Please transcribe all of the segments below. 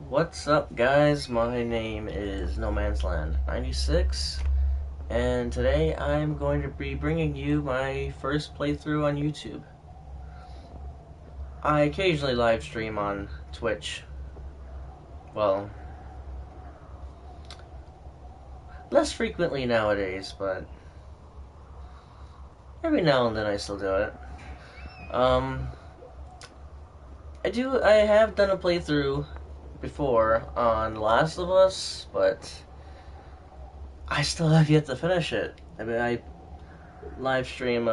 What's up, guys? My name is No Man's Land 96, and today I'm going to be bringing you my first playthrough on YouTube. I occasionally live stream on Twitch. Well, less frequently nowadays, but every now and then I still do it. I have done a playthrough before on Last of Us, but I still have yet to finish it. I mean, I live stream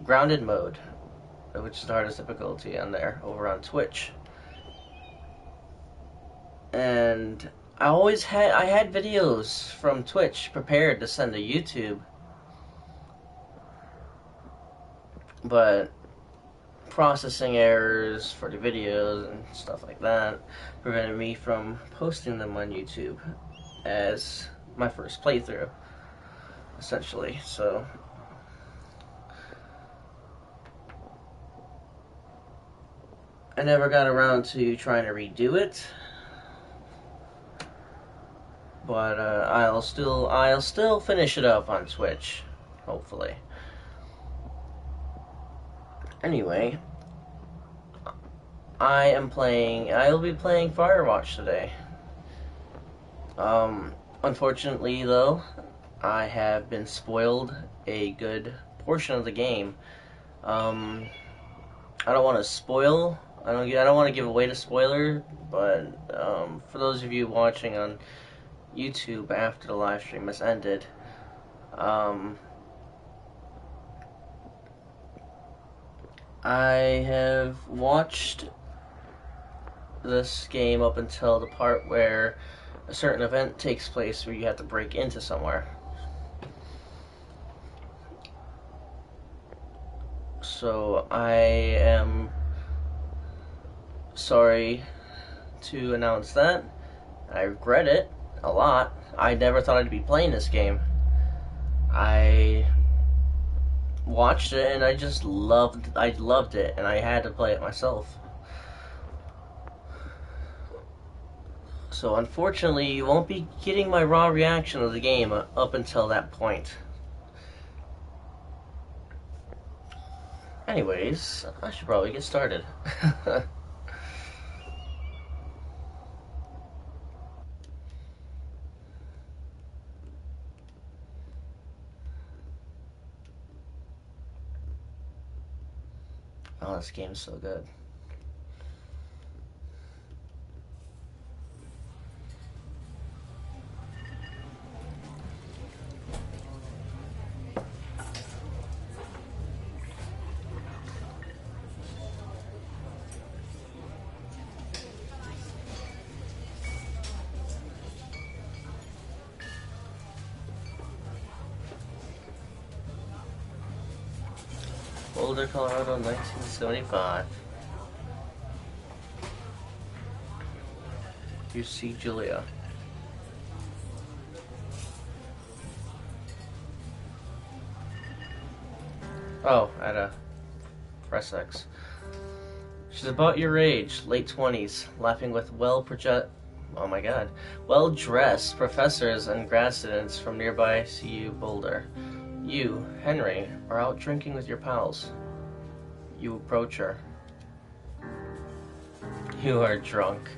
Grounded mode, which is the hardest difficulty on there, over on Twitch. And I had videos from Twitch prepared to send to YouTube, but processing errors for the videos and stuff like that prevented me from posting them on YouTube as my first playthrough, essentially. So I never got around to trying to redo it, but I'll still finish it up on Twitch, hopefully. Anyway, I will be playing Firewatch today. Unfortunately though, I have been spoiled a good portion of the game. I don't want to spoil, I don't want to give away the spoiler, but for those of you watching on YouTube after the live stream has ended, I have watched this game up until the part where a certain event takes place where you have to break into somewhere. So I am sorry to announce that. I regret it a lot. I never thought I'd be playing this game. I watched it and I loved it, and I had to play it myself. So unfortunately, you won't be getting my raw reaction of the game up until that point. Anyways, I should probably get started. Oh, this game's so good. Boulder, Colorado, 1975. You see Julia. Oh, at a press X. She's about your age, late 20s, laughing with well-dressed professors and grad students from nearby CU Boulder. You, Henry, are out drinking with your pals. You approach her. You are drunk.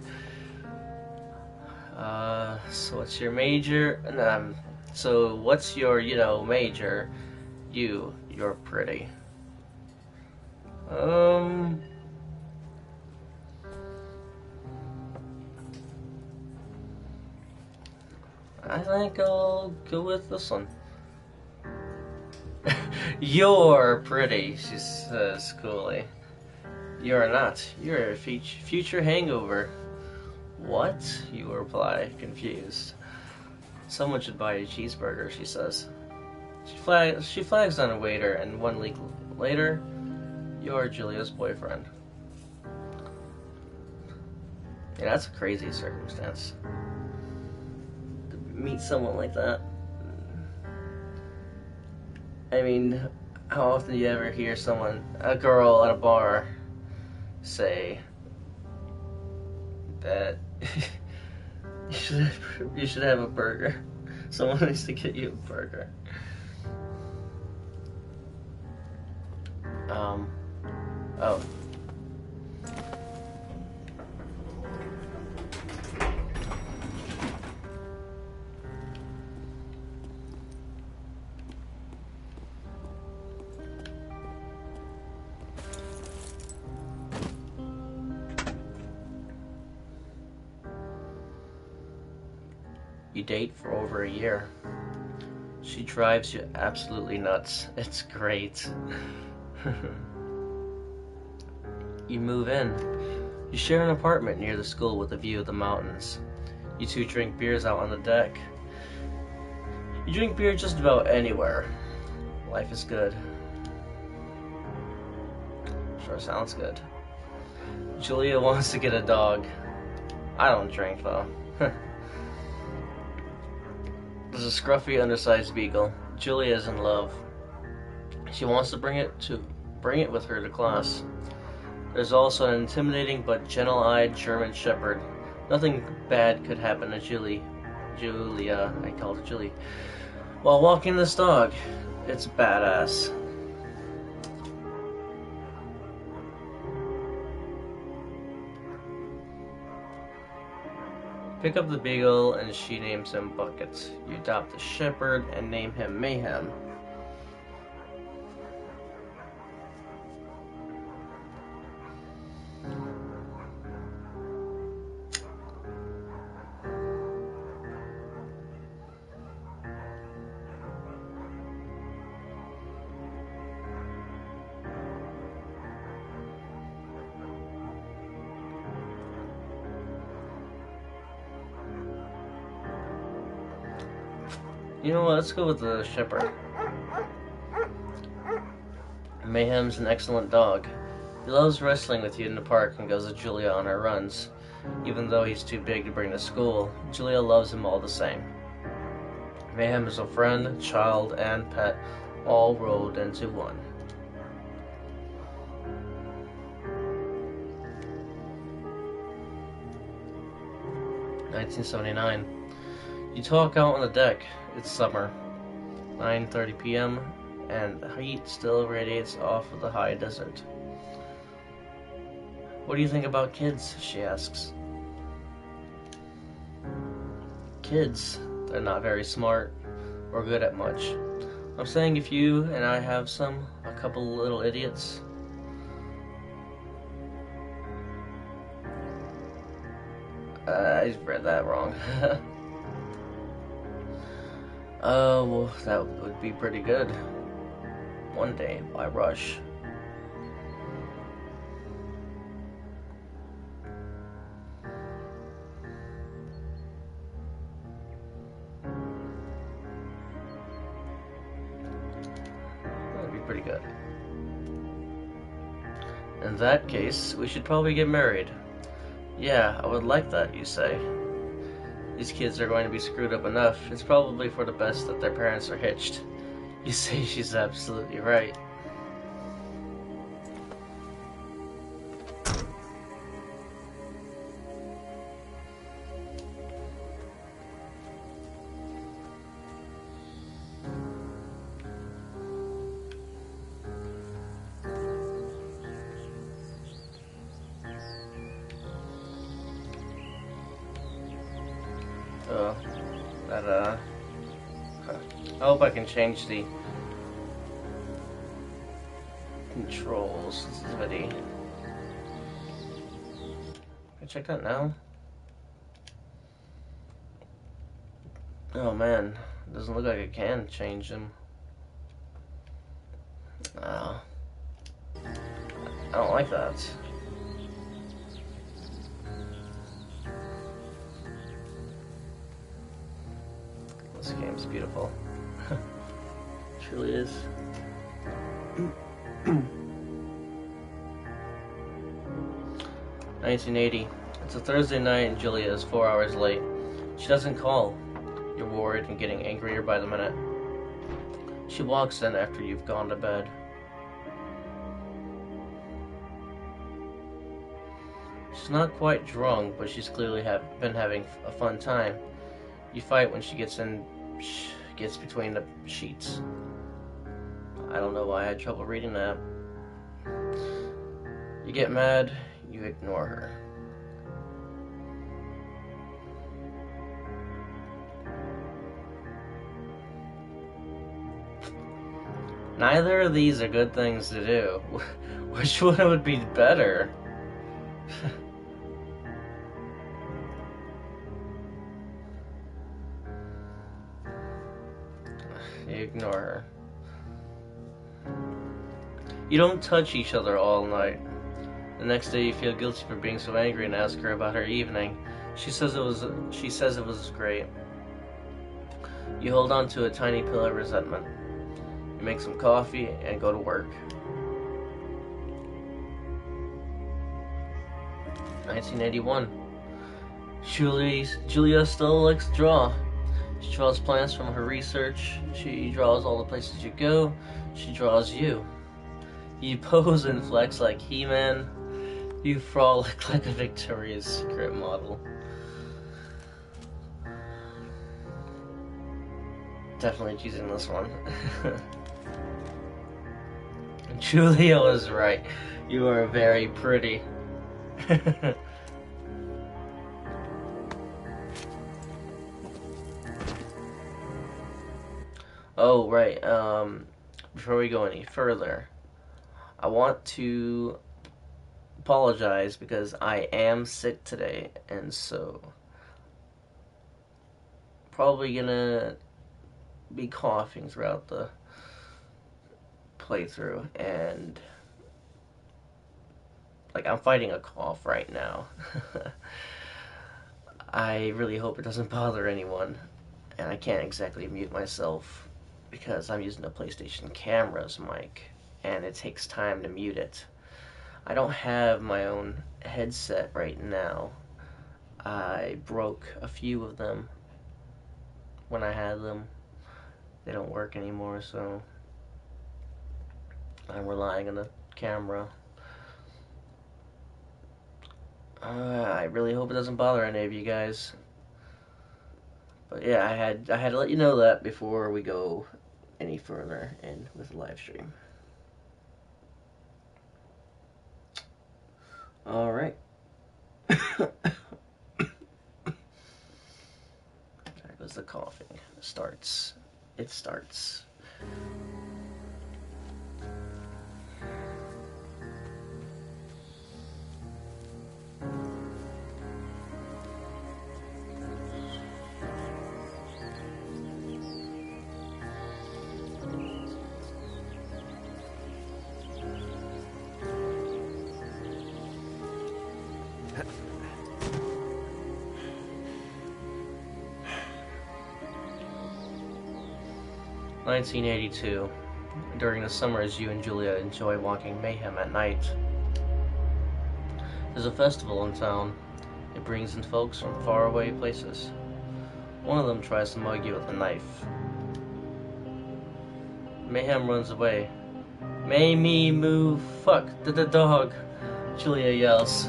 So what's your major? So what's your, major? You're pretty. I think I'll go with this one. You're pretty, she says coolly. You're not. You're a future hangover. What? You reply, confused. Someone should buy a cheeseburger, she says. She flags on a waiter, and 1 week later, you're Julia's boyfriend. Yeah, that's a crazy circumstance. To meet someone like that. I mean, how often do you ever hear a girl at a bar, say, that you should have a burger. Someone needs to get you a burger. Oh. You date for over a year. She drives you absolutely nuts. It's great. You move in. You share an apartment near the school with a view of the mountains. You two drink beers out on the deck. You drink beer just about anywhere. Life is good. Sure sounds good. Julia wants to get a dog. I don't drink though. There's a scruffy, undersized beagle. Julia is in love. She wants to bring it with her to class. There's also an intimidating but gentle-eyed German Shepherd. Nothing bad could happen to Julia, I called her Julie. While walking this dog, it's badass. Pick up the beagle and she names him Bucket. You adopt the shepherd and name him Mayhem. You know what, let's go with the shepherd. Mayhem's an excellent dog. He loves wrestling with you in the park and goes with Julia on her runs. Even though he's too big to bring to school, Julia loves him all the same. Mayhem is a friend, child, and pet, all rolled into one. (1979). You talk out on the deck. It's summer. 9:30 p.m. and the heat still radiates off of the high desert. What do you think about kids? She asks. Kids, they're not very smart or good at much. I'm saying if you and I have a couple little idiots. I read that wrong. Well, that would be pretty good. One day, by Rush. That would be pretty good. In that case, we should probably get married. Yeah, I would like that, you say. These kids are going to be screwed up enough. It's probably for the best that their parents are hitched. You say she's absolutely right. I hope I can change the controls. Sensitivity. Can I check that now? Oh man, it doesn't look like I can change them. I don't like that. This game's beautiful. Truly is. 1980. It's a Thursday night and Julia is 4 hours late. She doesn't call. You're worried and getting angrier by the minute. She walks in after you've gone to bed. She's not quite drunk, but she's clearly been having a fun time. You fight when she gets between the sheets. I don't know why I had trouble reading that. You get mad, you ignore her. Neither of these are good things to do. Which one would be better? You ignore her. You don't touch each other all night. The next day you feel guilty for being so angry and ask her about her evening. She says it was great. You hold on to a tiny pill of resentment. You make some coffee and go to work. 1981. Julia still likes to draw. She draws plants from her research. She draws all the places you go. She draws you. You pose and flex like He-Man. You frolic like a Victoria's Secret model. Definitely choosing this one. Julia was right. You are very pretty. Oh, right. Before we go any further, I want to apologize because I am sick today, and so probably gonna be coughing throughout the playthrough, and like I'm fighting a cough right now. I really hope it doesn't bother anyone, and I can't exactly mute myself because I'm using the PlayStation camera's mic, and it takes time to mute it. I don't have my own headset right now. I broke a few of them when I had them. They don't work anymore, so I'm relying on the camera. I really hope it doesn't bother any of you guys. But yeah, I had to let you know that before we go any further in with the live stream. All right. There goes the coughing. It starts. 1982. During the summers, you and Julia enjoy walking Mayhem at night. There's a festival in town. It brings in folks from faraway places. One of them tries to mug you with a knife. Mayhem runs away. "May me move, fuck the dog," Julia yells.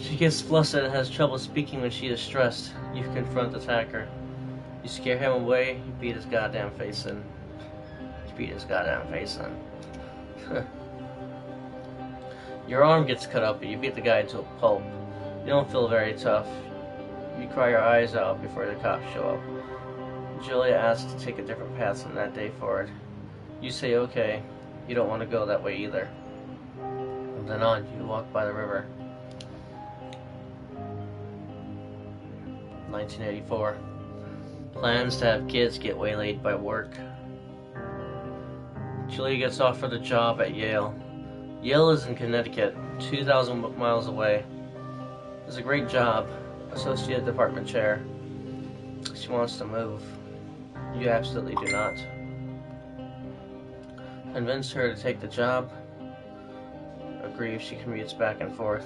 She gets flustered and has trouble speaking when she is stressed. You confront the attacker. You scare him away, you beat his goddamn face in. Your arm gets cut up, but you beat the guy to a pulp. You don't feel very tough. You cry your eyes out before the cops show up. Julia asks to take a different path from that day forward. You say okay. You don't want to go that way either. From then on, you walk by the river. 1984. Plans to have kids get waylaid by work. Julia gets offered a job at Yale. Yale is in Connecticut, 2,000 miles away. It's a great job, associate department chair. She wants to move. You absolutely do not. Convince her to take the job. Agree if she commutes back and forth.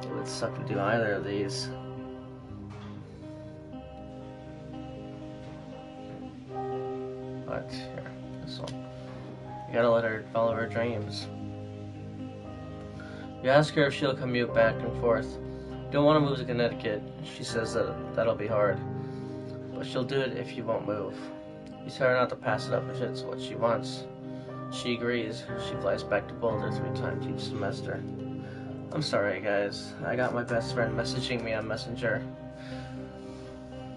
It would suck to do either of these. But here, this one. You gotta let her follow her dreams. You ask her if she'll commute back and forth. You don't want to move to Connecticut. She says that'll be hard. But she'll do it if you won't move. You tell her not to pass it up if it's what she wants. She agrees. She flies back to Boulder 3 times each semester. I'm sorry, guys. I got my best friend messaging me on Messenger.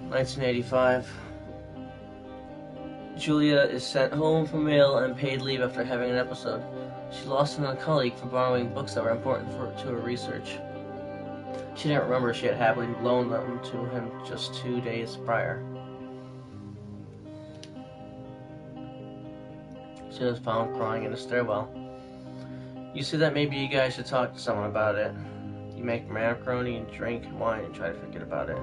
1985. Julia is sent home from mail and paid leave after having an episode. She lost a colleague for borrowing books that were important to her research. She didn't remember she had happily loaned them to him just 2 days prior. She was found crying in a stairwell. You see that maybe you guys should talk to someone about it. You make macaroni and drink wine and try to forget about it.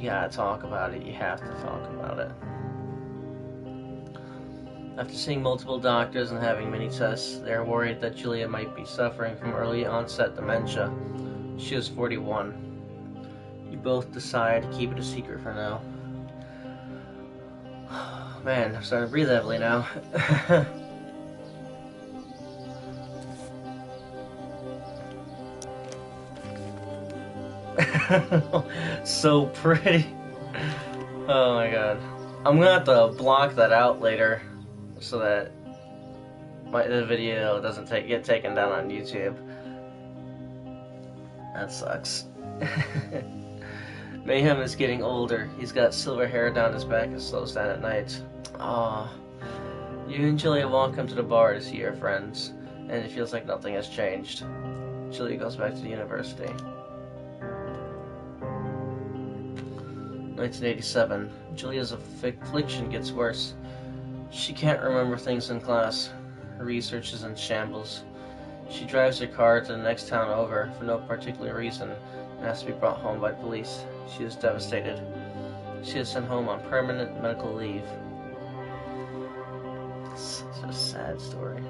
You gotta talk about it. You have to talk about it. After seeing multiple doctors and having many tests, they are worried that Julia might be suffering from early onset dementia. She was 41. You both decide to keep it a secret for now. Man, I'm starting to breathe heavily now. So pretty. Oh my god. I'm gonna have to block that out later so that the video doesn't get taken down on YouTube. That sucks. Mayhem is getting older. He's got silver hair down his back and slows down at night. Aww. You and Julia walk him to the bar to see your friends, and it feels like nothing has changed. Julia goes back to the university. 1987. Julia's affliction gets worse. She can't remember things in class. Her research is in shambles. She drives her car to the next town over for no particular reason and has to be brought home by police. She is devastated. She is sent home on permanent medical leave. It's such a sad story.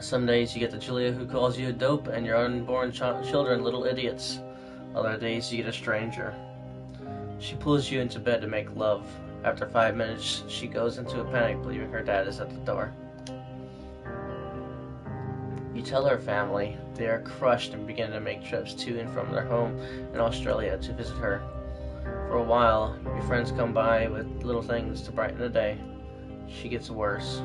Some days you get the Julia who calls you a dope and your unborn children little idiots. Other days you get a stranger. She pulls you into bed to make love. After 5 minutes, she goes into a panic, believing her dad is at the door. You tell her family. They are crushed and begin to make trips to and from their home in Australia to visit her. For a while, your friends come by with little things to brighten the day. She gets worse.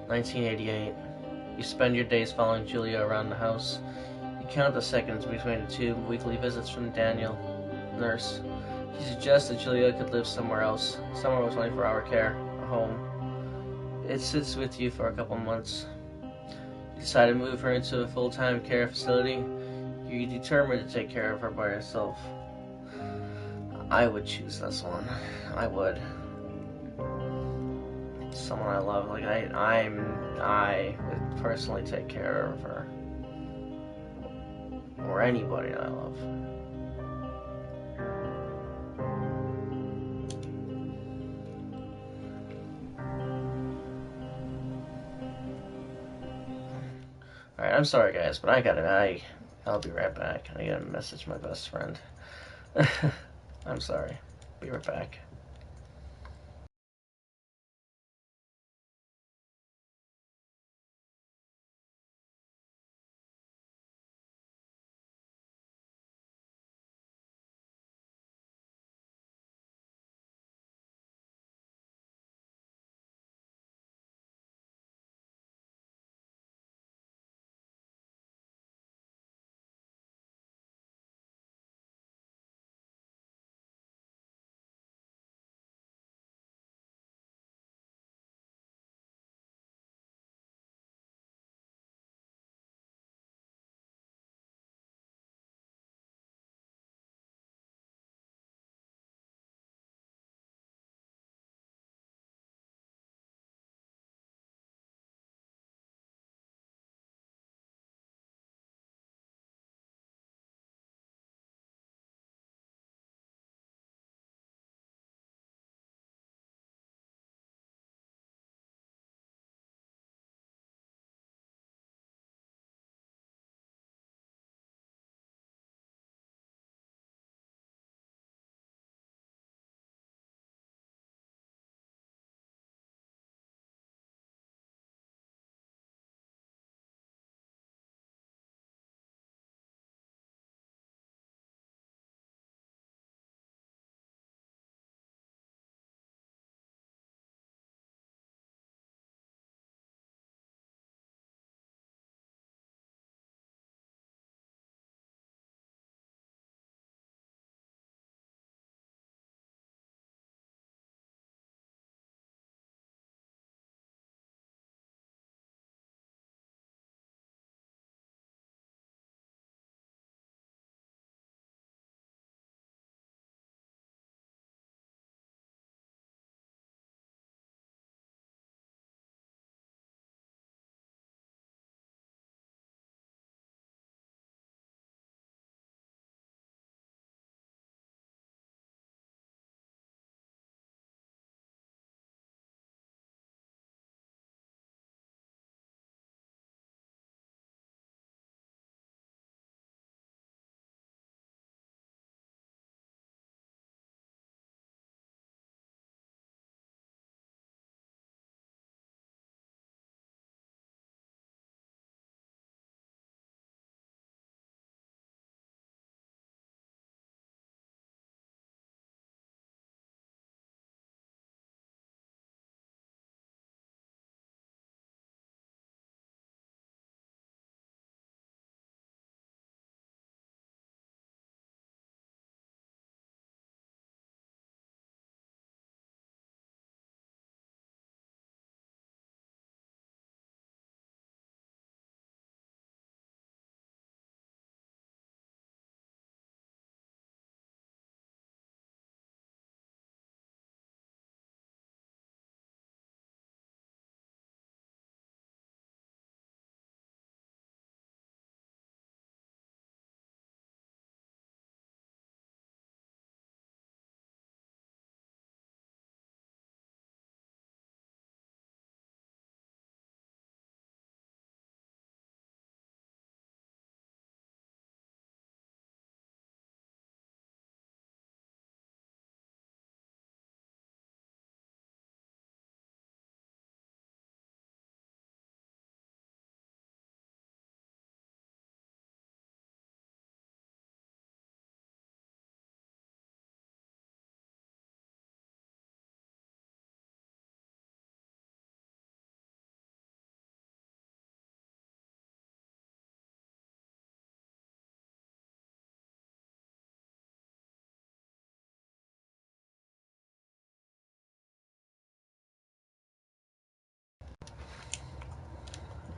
1988. You spend your days following Julia around the house. You count the seconds between the 2 weekly visits from Daniel, nurse. He suggests that Julia could live somewhere else, somewhere with 24-hour care, a home. It sits with you for a couple months. You decide to move her into a full-time care facility. You're determined to take care of her by yourself. I would choose this one. I would. Someone I love. Like I would personally take care of her. Or anybody I love. Alright, I'm sorry guys, but I'll be right back. I gotta message my best friend. I'm sorry. Be right back.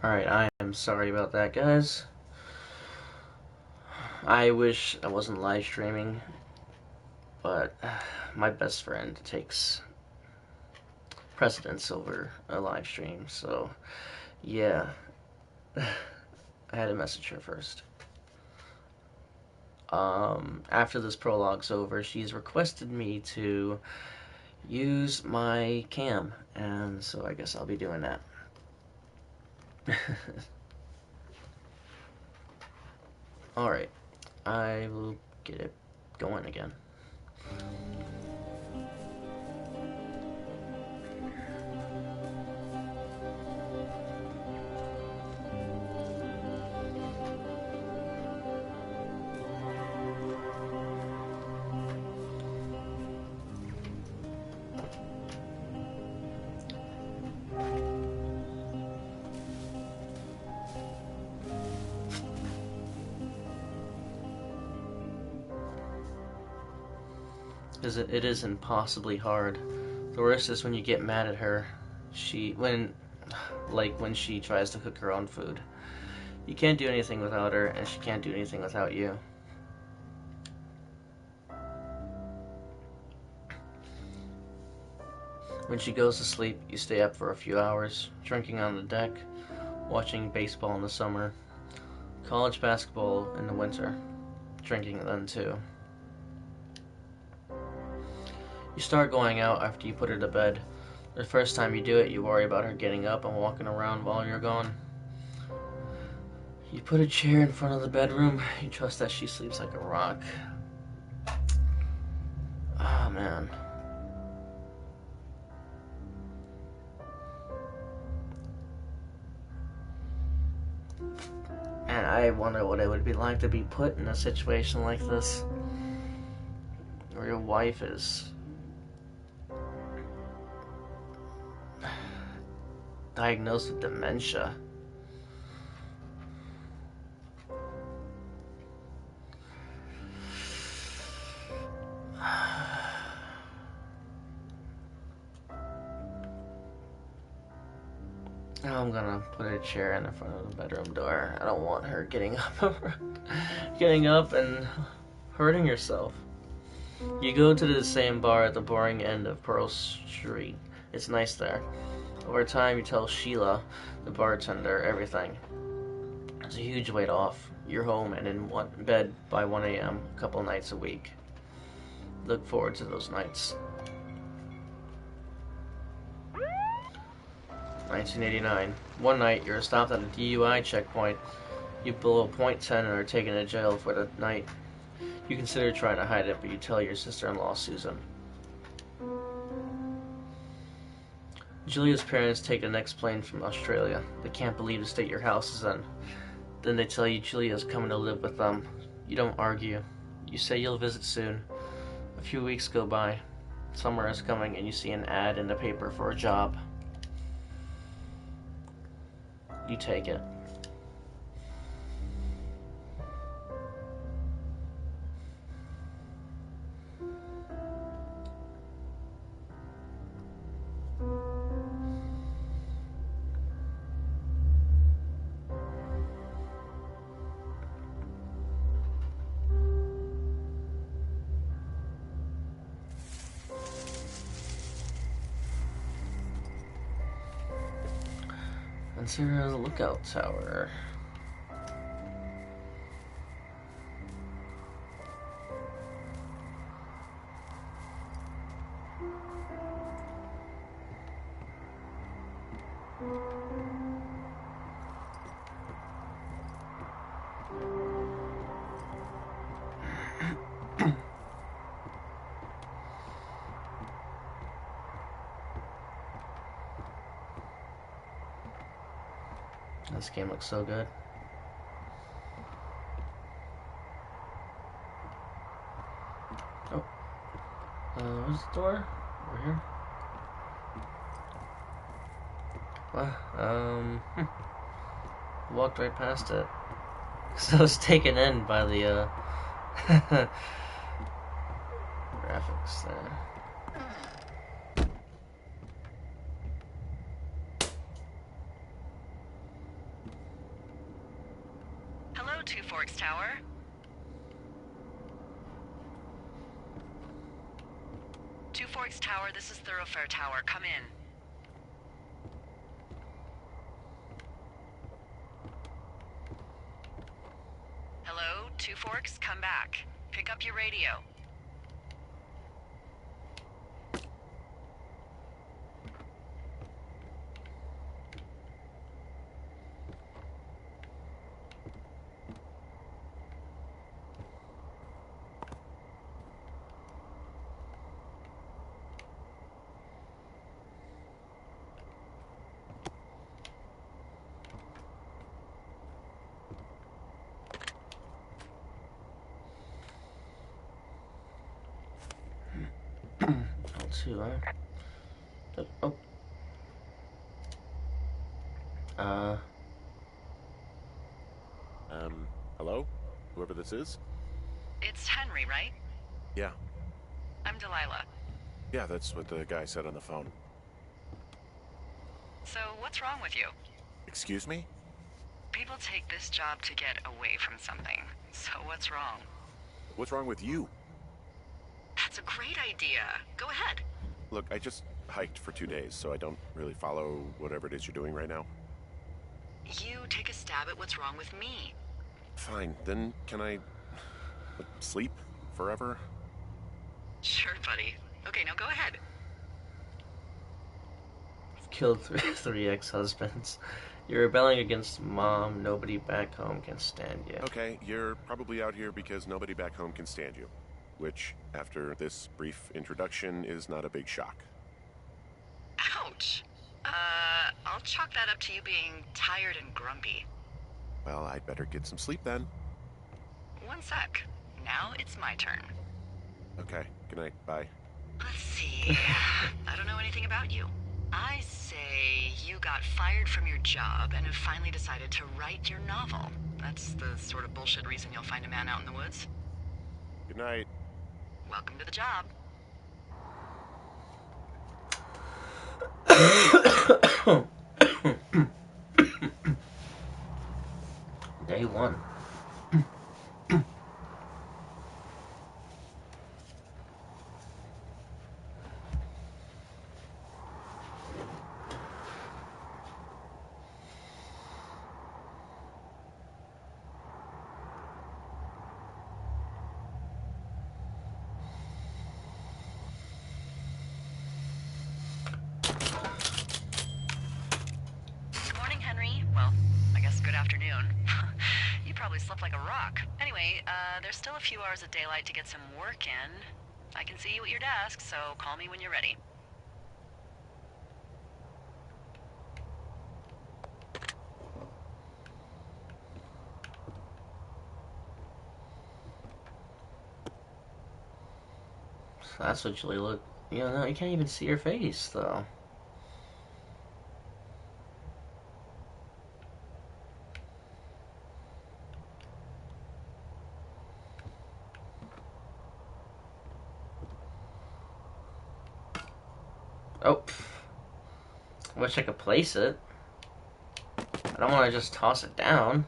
Alright, I am sorry about that, guys. I wish I wasn't live streaming, but my best friend takes precedence over a live stream, so yeah. I had to message her first. After this prologue's over, she's requested me to use my cam, and so I guess I'll be doing that. Alright, I will get it going again. Because it is impossibly hard. The worst is when you get mad at her. When she tries to cook her own food. You can't do anything without her, and she can't do anything without you. When she goes to sleep, you stay up for a few hours, drinking on the deck, watching baseball in the summer, college basketball in the winter, drinking then too. You start going out after you put her to bed. The first time you do it, you worry about her getting up and walking around while you're gone. You put a chair in front of the bedroom. You trust that she sleeps like a rock. Oh, man. And I wonder what it would be like to be put in a situation like this, where your wife is diagnosed with dementia. I'm gonna put a chair in the front of the bedroom door. I don't want her getting up and hurting herself. You go to the same bar at the boring end of Pearl Street. It's nice there. Over time, you tell Sheila, the bartender, everything. It's a huge weight off. You're home and in bed by 1 a.m. a couple nights a week. Look forward to those nights. 1989. One night, you're stopped at a DUI checkpoint. You blow .10 and are taken to jail for the night. You consider trying to hide it, but you tell your sister-in-law, Susan. Julia's parents take the next plane from Australia. They can't believe the state your house is in. Then they tell you Julia's coming to live with them. You don't argue. You say you'll visit soon. A few weeks go by. Summer is coming and you see an ad in the paper for a job. You take it. Consider the lookout tower. This game looks so good. Oh. Where's the door? Over here? Well, walked right past it. So I was taken in by the, graphics there. Two Forks Tower. Two Forks Tower, this is Thoroughfare Tower. Come in. Hello, Two Forks, come back. Pick up your radio. Too, huh? Oh. Hello? Whoever this is? It's Henry, right? Yeah. I'm Delilah. Yeah, that's what the guy said on the phone. So, what's wrong with you? Excuse me? People take this job to get away from something. So, what's wrong? What's wrong with you? That's a great idea. Go ahead. Look, I just hiked for 2 days, so I don't really follow whatever it is you're doing right now. You take a stab at what's wrong with me. Fine, then can I sleep forever? Sure, buddy. Okay, now go ahead. Killed three ex-husbands. You're rebelling against mom. Nobody back home can stand you. Okay, you're probably out here because nobody back home can stand you. Which, after this brief introduction, is not a big shock. Ouch. I'll chalk that up to you being tired and grumpy. Well, I'd better get some sleep then. One sec. Now it's my turn. Okay, good night, bye. Let's see. I don't know anything about you. I say you got fired from your job and have finally decided to write your novel. That's the sort of bullshit reason you'll find a man out in the woods. Good night. Welcome to the job. Day one. Good morning, Henry. Well, I guess good afternoon. You probably slept like a rock. Anyway, there's still a few hours of daylight to get some work in. I can see you at your desk, so call me when you're ready. So that's what Julie looked. You know, no, you can't even see her face, though. Oh. I wish I could place it. I don't want to just toss it down.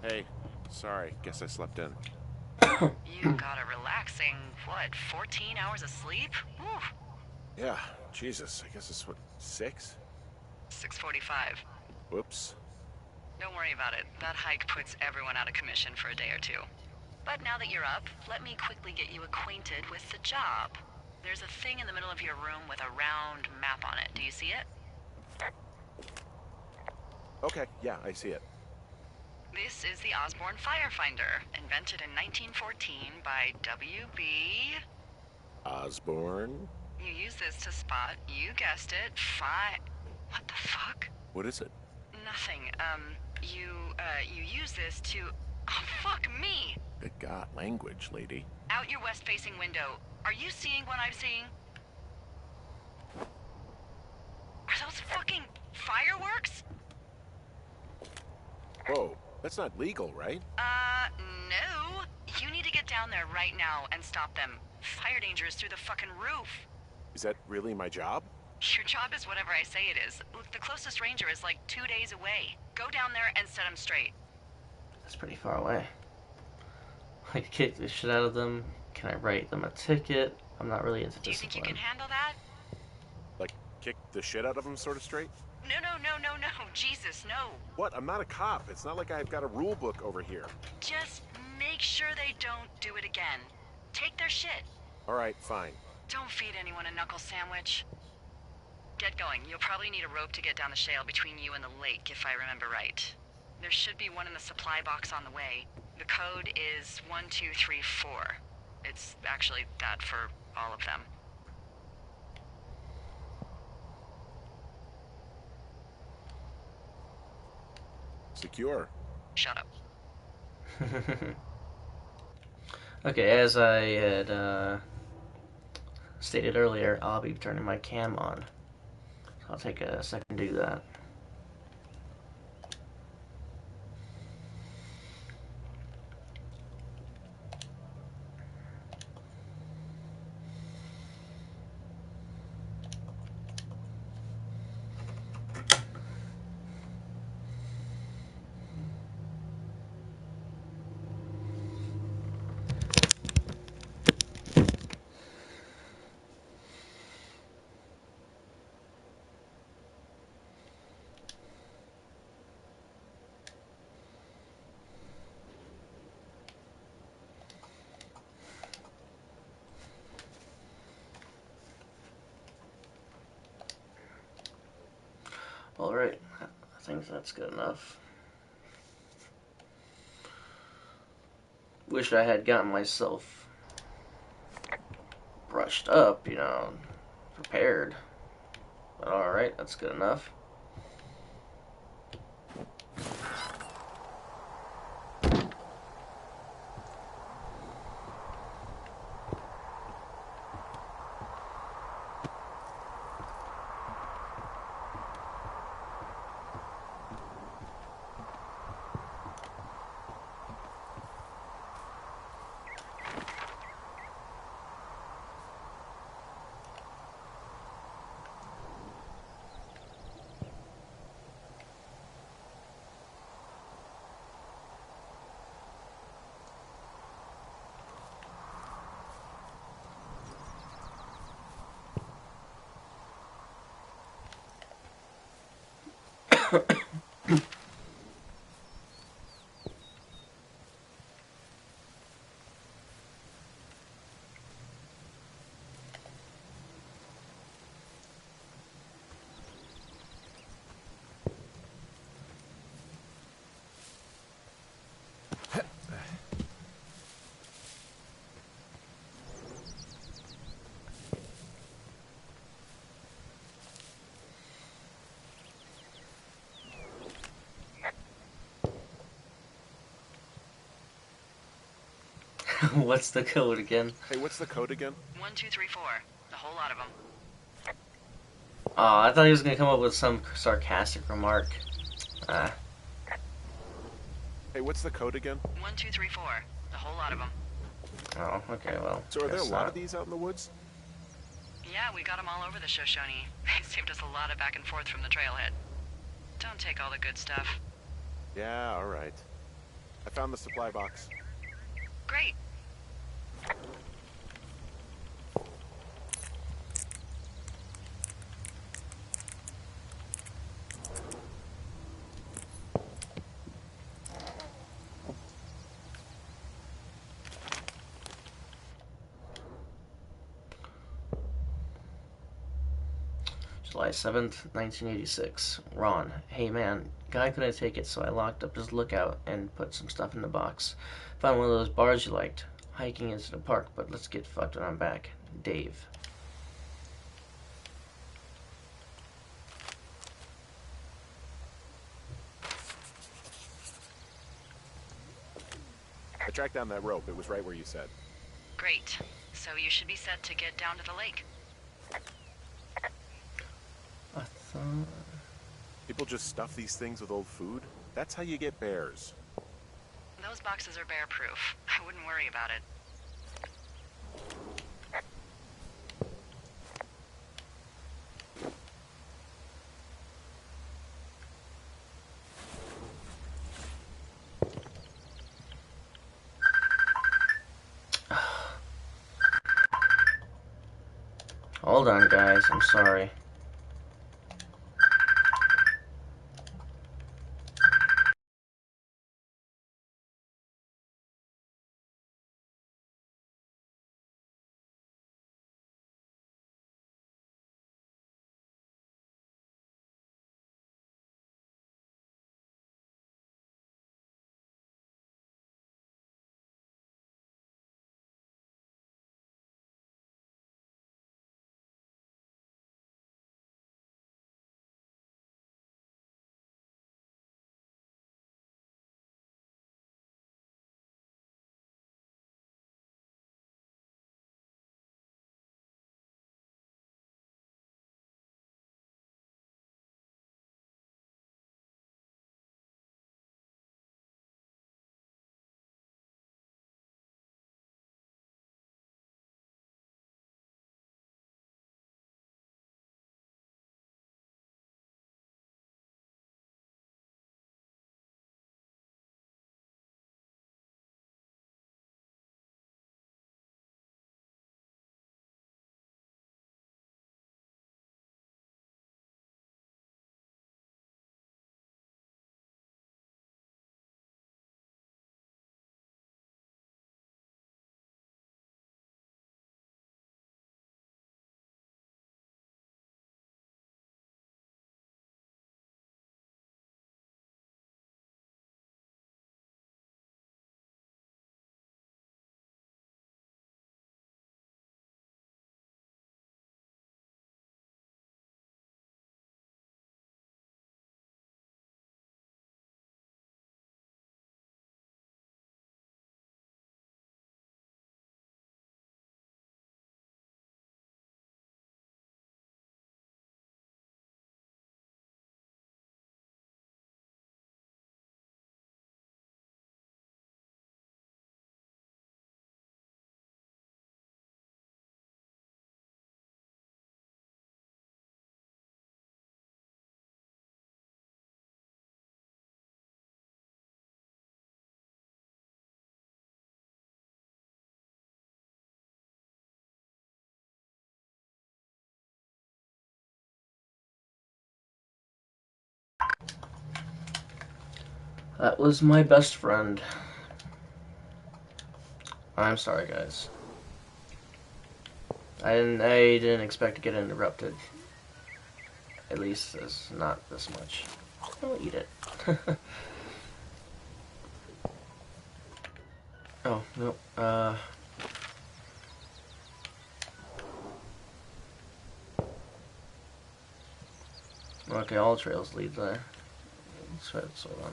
Hey, sorry, guess I slept in. You got a relaxing, 14 hours of sleep? Whew. Yeah, Jesus, I guess it's what, 6? 6:45. Whoops. Don't worry about it. That hike puts everyone out of commission for a day or two. But now that you're up, let me quickly get you acquainted with the job. There's a thing in the middle of your room with a round map on it. Do you see it? Okay, yeah, I see it. This is the Osborne Firefinder, invented in 1914 by W.B. Osborne? You use this to spot, you guessed it, What the fuck? What is it? Nothing. You use this to... Oh, fuck me! Good God, language, lady. Out your west-facing window. Are you seeing what I'm seeing? Are those fucking fireworks? Whoa, that's not legal, right? No. You need to get down there right now and stop them. Fire danger is through the fucking roof. Is that really my job? Your job is whatever I say it is. Look, the closest ranger is like 2 days away. Go down there and set them straight. That's pretty far away. I could kick the shit out of them. Can I write them a ticket? I'm not really into Do you think you discipline. can handle that? Like, kick the shit out of them sort of straight? No. Jesus, no. What? I'm not a cop. It's not like I've got a rule book over here. Just make sure they don't do it again. Take their shit. All right, fine. Don't feed anyone a knuckle sandwich. Get going. You'll probably need a rope to get down the shale between you and the lake, if I remember right. There should be one in the supply box on the way. The code is 1234. It's actually that for all of them. Secure. Shut up. Okay, as I had stated earlier, I'll be turning my cam on. So I'll take a second to do that. Alright, I think that's good enough. Wish I had gotten myself brushed up, prepared. But alright, that's good enough. What's the code again? Hey, what's the code again? 1234. A whole lot of them. Oh, I thought he was gonna come up with some sarcastic remark. Ah. Hey, what's the code again? 1234. A whole lot of them. Oh, okay, well. So are there a guess lot not. of these out in the woods? Yeah, we got them all over the Shoshone. They saved us a lot of back and forth from the trailhead. Don't take all the good stuff. Yeah, all right. I found the supply box. Great. July 7th, 1986. Ron, hey man, guy couldn't take it, so I locked up his lookout and put some stuff in the box. Found one of those bars you liked. Hiking into the park, but let's get fucked when I'm back. Dave. I tracked down that rope. It was right where you said. Great. so you should be set to get down to the lake. I thought... People just stuff these things with old food? That's how you get bears. Those boxes are bear-proof. I wouldn't worry about it. Hold on, guys. I'm sorry. That was my best friend. I'm sorry, guys. I didn't expect to get interrupted. At least not this much. I'll eat it. Oh, no. Okay, all trails lead there. Let's hold on.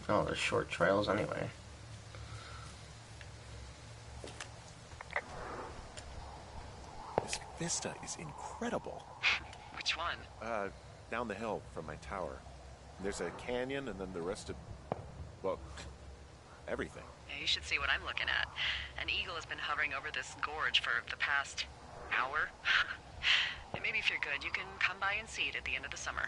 Oh, there's short trails anyway. This vista is incredible. Which one? Down the hill from my tower. There's a canyon and then the rest of... well, everything. Yeah, you should see what I'm looking at. An eagle has been hovering over this gorge for the past hour. And maybe if you're good, you can come by and see it at the end of the summer.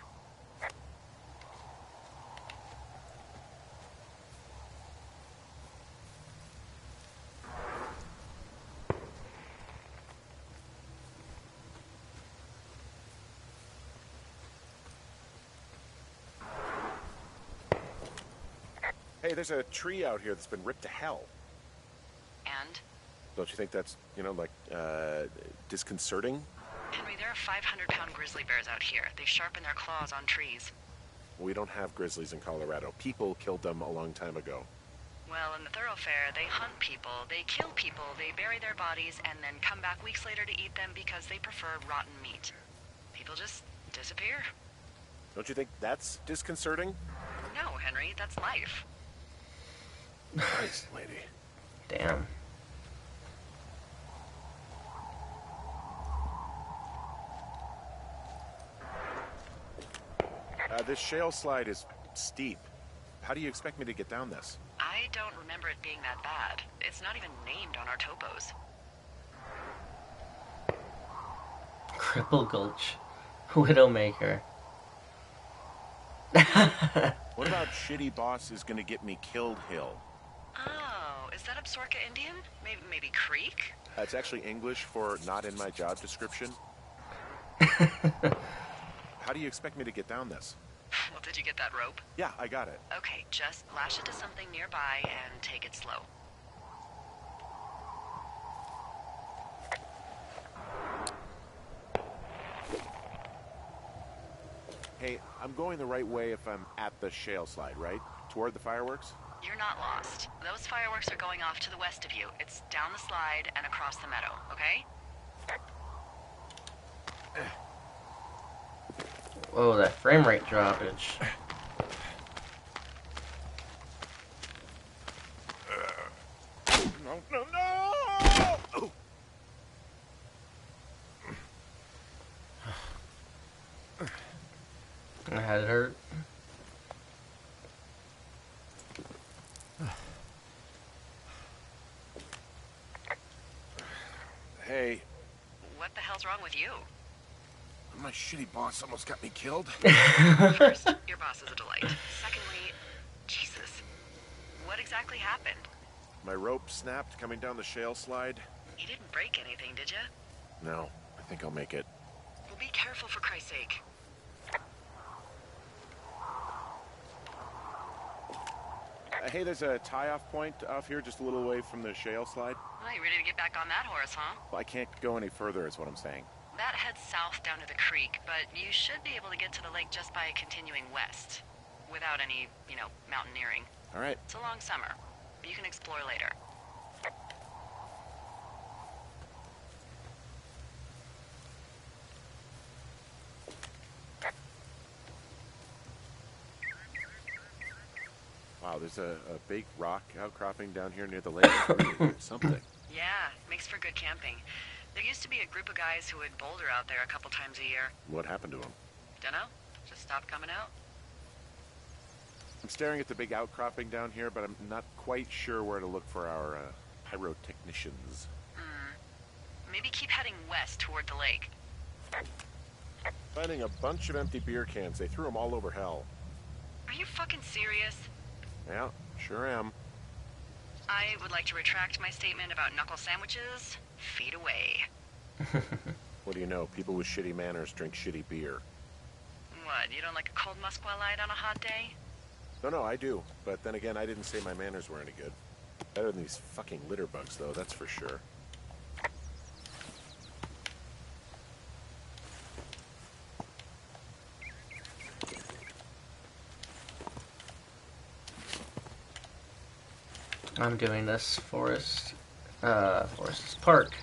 Hey, there's a tree out here that's been ripped to hell. And? Don't you think that's, like, disconcerting? Henry, there are 500-pound grizzly bears out here. They sharpen their claws on trees. We don't have grizzlies in Colorado. People killed them a long time ago. Well, in the thoroughfare, they hunt people, they kill people, they bury their bodies, and then come back weeks later to eat them because they prefer rotten meat. People just disappear. Don't you think that's disconcerting? No, Henry, that's life. Christ, lady. Damn. This shale slide is steep. How do you expect me to get down this? I don't remember it being that bad. It's not even named on our topos. Cripple Gulch. Widowmaker. What about shitty boss is gonna get me killed hill? Oh, is that Absorka Indian? Maybe Creek? It's actually English for not in my job description. How do you expect me to get down this? Well, did you get that rope? Yeah, I got it. Okay, just lash it to something nearby and take it slow. Hey, I'm going the right way if I'm at the shale slide, right? Toward the fireworks? You're not lost. Those fireworks are going off to the west of you. It's down the slide and across the meadow, okay? Whoa, that frame rate droppage. No! Oh. I had it hurt. Hey, What the hell's wrong with you? my shitty boss almost got me killed. First, your boss is a delight. Secondly, Jesus. What exactly happened? My rope snapped coming down the shale slide. You didn't break anything, did you? No, I think I'll make it. Well, be careful for Christ's sake. Hey, there's a tie-off point off here just a little away from the shale slide. Well, you ready to get back on that horse, huh? Well, I can't go any further is what I'm saying. That heads south down to the creek, but you should be able to get to the lake just by continuing west. Without any, mountaineering. All right. It's a long summer. You can explore later. Wow, there's a big rock outcropping down here near the lake. Something. Yeah, makes for good camping. There used to be a group of guys who would boulder out there a couple times a year. What happened to him? Dunno? Just stopped coming out? I'm staring at the big outcropping down here, but I'm not quite sure where to look for our pyrotechnicians. Maybe keep heading west toward the lake. Finding a bunch of empty beer cans. They threw them all over hell. Are you fucking serious? Yeah, sure am. I would like to retract my statement about knuckle sandwiches. Feet away. What do you know? People with shitty manners drink shitty beer. What, you don't like a cold Musqua Light on a hot day? No, I do. But then again, I didn't say my manners were any good. Better than these fucking litter bugs, though, that's for sure. I'm doing this Forest Park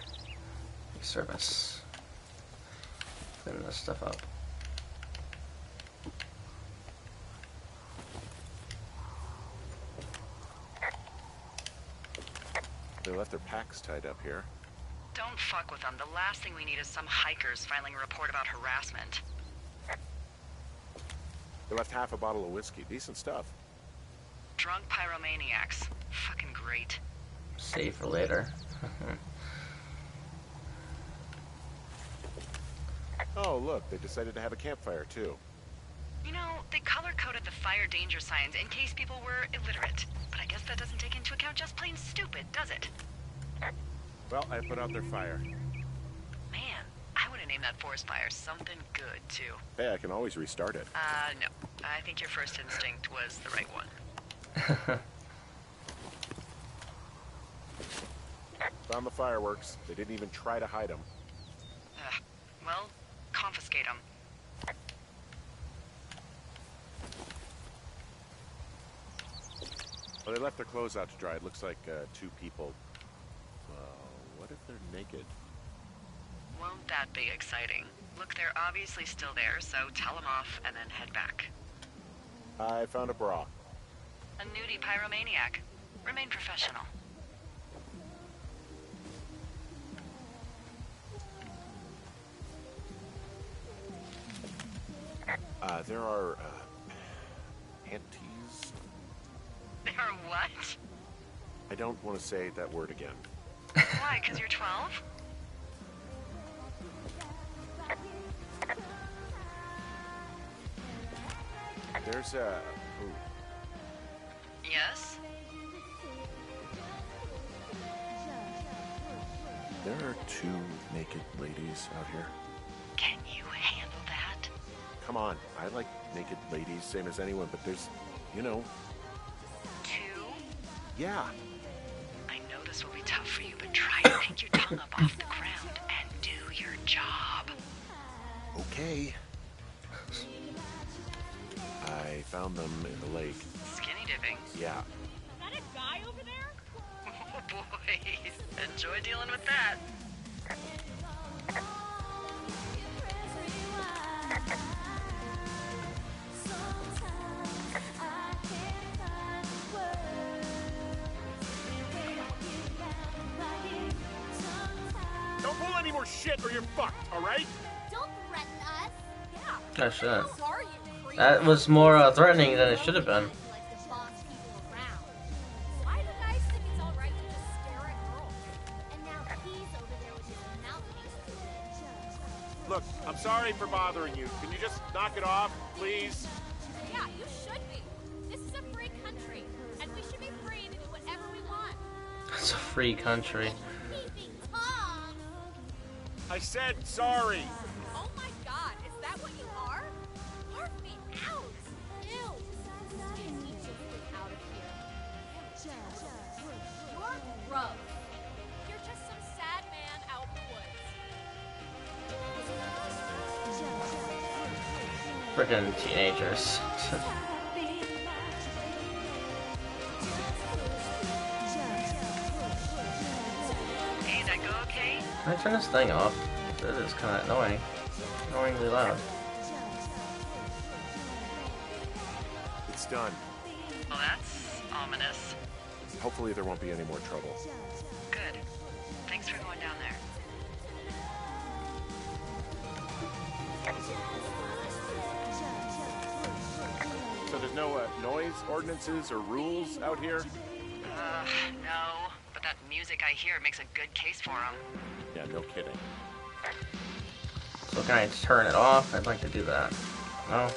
service. Cleaning this stuff up. They left their packs tied up here. Don't fuck with them. The last thing we need is some hikers filing a report about harassment. They left half a bottle of whiskey. Decent stuff. Drunk pyromaniacs. Fucking great. Save for later. Oh, look, they decided to have a campfire, too. You know, they color-coded the fire danger signs in case people were illiterate. But I guess that doesn't take into account just plain stupid, does it? Well, I put out their fire. Man, I would have named that forest fire something good, too. Hey, I can always restart it. No. I think your first instinct was the right one. Found the fireworks. They didn't even try to hide them. Well, confiscate them. Well, they left their clothes out to dry. It looks like 2 people. What if they're naked? Won't that be exciting? Look, they're obviously still there, so tell them off and then head back. I found a bra. A nudie pyromaniac. Remain professional. There are, panties. There are what? I don't want to say that word again. Why, 'cause you're 12? There's a... Ooh. Yes? There are 2 naked ladies out here. Can you handle that? Come on, I like naked ladies, same as anyone, but there's, you know... 2? Yeah. I know this will be tough for you, but try to pick your tongue up off the ground and do your job. Okay. I found them in the lake. Skinny dipping. Yeah. Is that a guy over there? Oh boy, enjoy dealing with that. Don't pull any more shit or you're fucked, alright? Don't threaten us. Yeah. Gosh, that. Who are you, creep? That was more threatening than it should have been. Like to boss people around. Why do guys think it's all right to just stare at girls? And now he's over there with his mouthpiece. Look, I'm sorry for bothering you. Can you just knock it off, please? Yeah, you should be. This is a free country, and we should be free to do whatever we want. It's a free country. Peeping Tom! I said sorry. Oh my God, is that what you are? Carve me out! Ew! Can you just get out of here? You're gross. You're just some sad man out in the woods. Freaking teenagers. Hey, that go okay? Can I turn this thing off? It is kind of annoying. Annoyingly loud. It's done. Well, that's ominous. Hopefully there won't be any more trouble. Good. Thanks for going down there. So there's no noise ordinances or rules out here? No. But that music I hear makes a good case for them. Yeah, no kidding. So can I turn it off? I'd like to do that. No?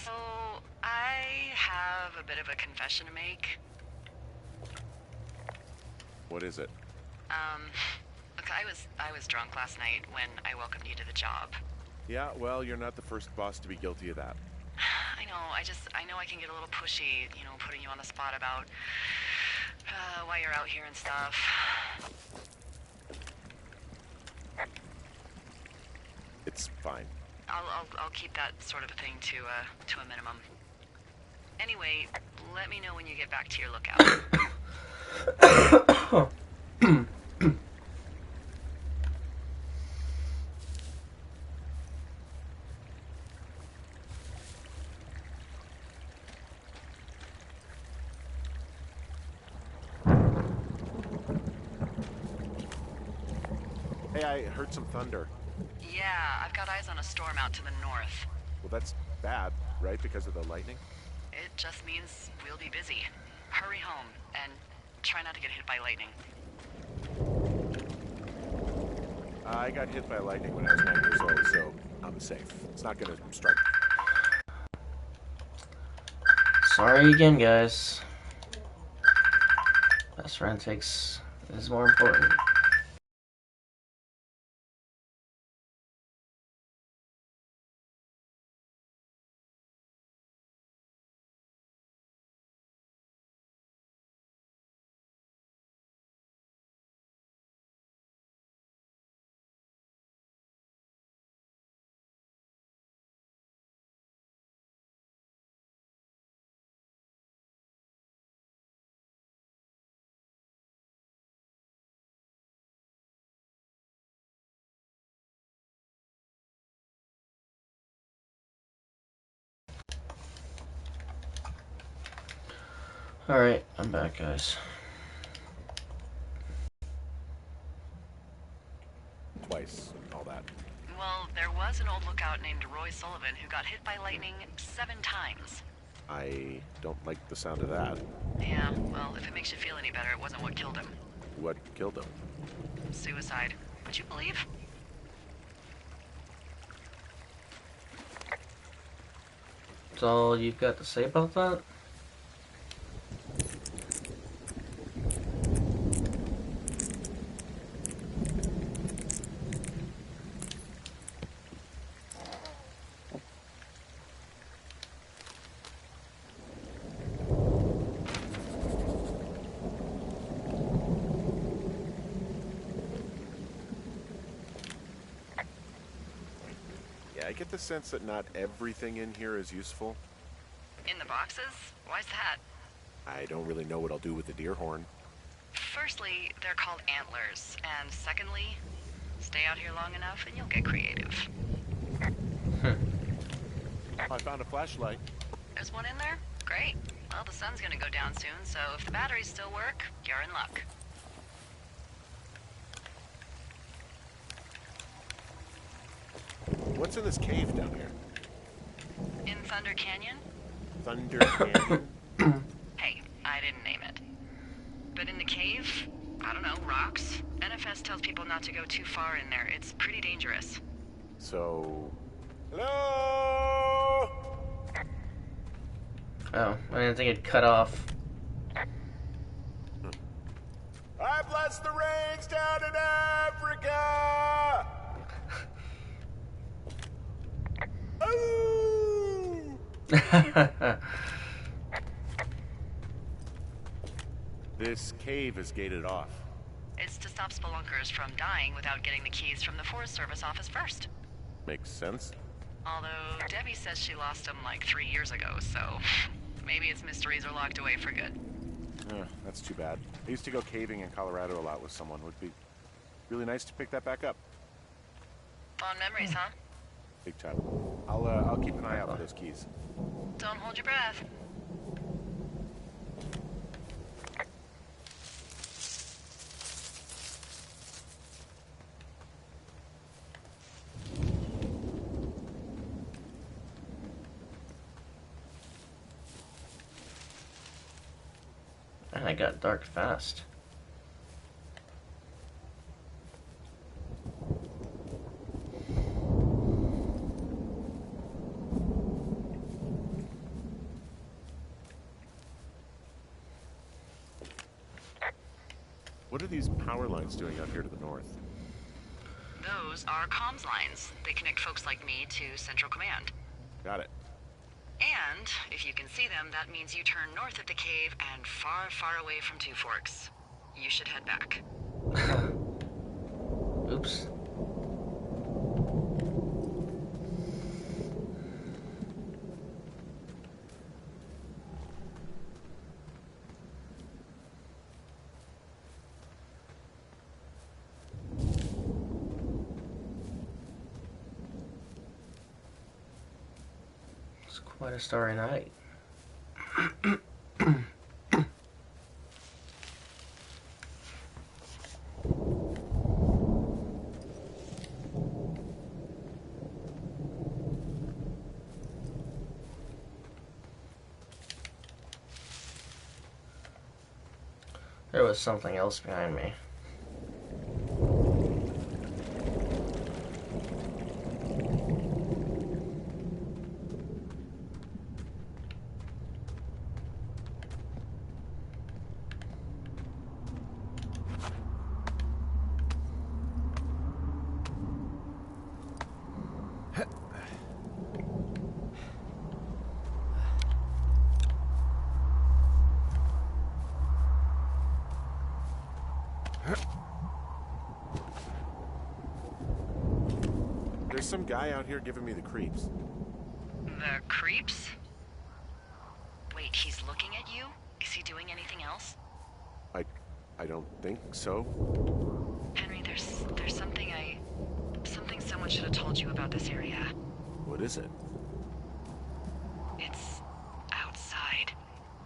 So, I have a bit of a confession to make. What is it? Look, I was drunk last night when I welcomed you to the job. Yeah, well, you're not the first boss to be guilty of that. I know, I know I can get a little pushy, you know, putting you on the spot about why you're out here and stuff. It's fine. I'll keep that sort of a thing to a minimum. Anyway, let me know when you get back to your lookout. Hey, I heard some thunder. Yeah, I've got eyes on a storm out to the north. Well, that's bad, right? Because of the lightning? It just means we'll be busy. Hurry home, and try not to get hit by lightning. I got hit by lightning when I was 9 years old, so I'm safe. It's not gonna strike. Sorry again, guys. Best friend is more important. Alright, I'm back, guys. Twice, all that. Well, there was an old lookout named Roy Sullivan who got hit by lightning 7 times. I don't like the sound of that. Yeah, well, if it makes you feel any better, it wasn't what killed him. What killed him? Suicide. Would you believe? That's all you've got to say about that? Yeah, I get the sense that not everything in here is useful. In the boxes? Why's that? I don't really know what I'll do with the deer horn. Firstly, they're called antlers. And secondly, stay out here long enough and you'll get creative. I found a flashlight. There's one in there? Great. Well, the sun's gonna go down soon, so if the batteries still work, you're in luck. What's in this cave down here? In Thunder Canyon? Thunder Canyon? Hey, I didn't name it. But in the cave, I don't know, rocks? NFS tells people not to go too far in there. It's pretty dangerous. So... Hello? Oh, I didn't think it cut off. I bless the rains down in Africa! Ooh! This cave is gated off. It's to stop spelunkers from dying without getting the keys from the Forest Service office first. Makes sense. Although Debbie says she lost them like 3 years ago, so maybe its mysteries are locked away for good. That's too bad. I used to go caving in Colorado a lot with someone. Would be really nice to pick that back up. Fond memories, huh? Big time. I'll keep an eye out for those keys. Don't hold your breath. And I got dark fast. What are these power lines doing out here to the north? Those are comms lines. They connect folks like me to Central Command. Got it. And if you can see them, that means you turn north of the cave and far, far away from Two Forks. You should head back. Oops. It's quite a starry night. was something else behind me. There's some guy out here giving me the creeps. The creeps? Wait, he's looking at you? Is he doing anything else? I don't think so. Henry, there's something someone should have told you about this area. What is it? It's outside.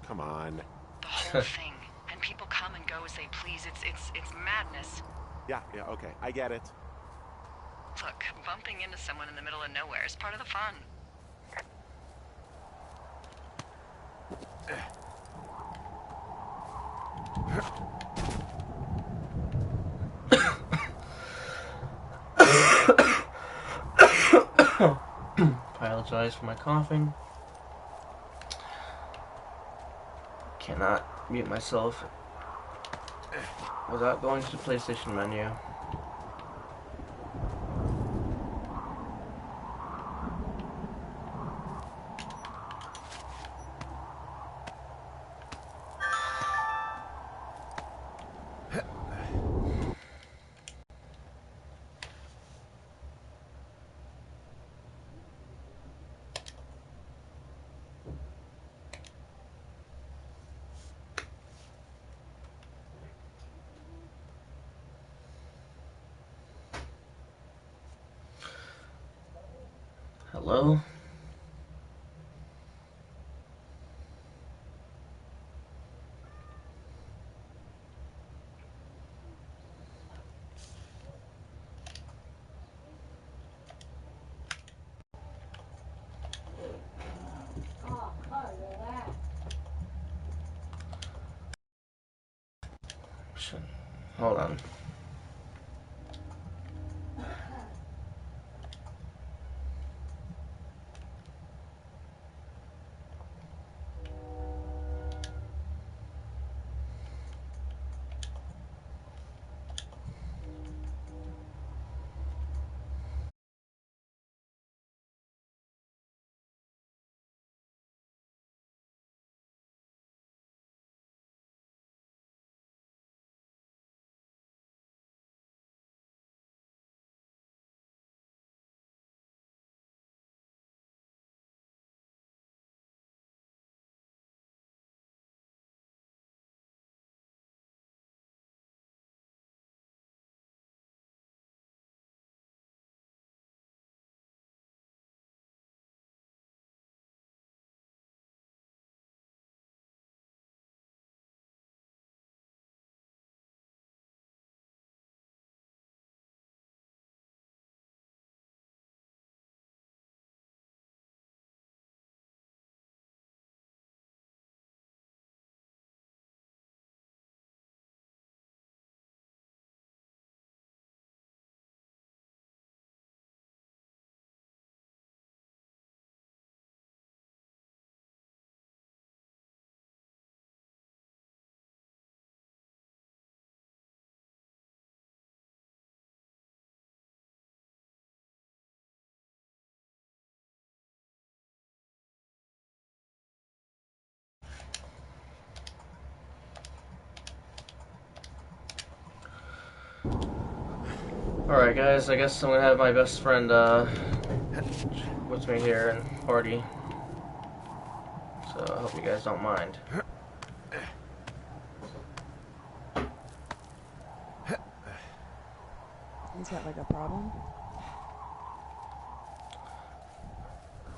Come on. The whole thing. And people come and go as they please. It's madness. Yeah, okay, I get it. Look, bumping into someone in the middle of nowhere is part of the fun. Apologize for my coughing. Cannot mute myself without going to the PlayStation menu. Hello? Shit. Hold on. Alright guys, I guess I'm gonna have my best friend with me here and party. So I hope you guys don't mind. Is that like a problem?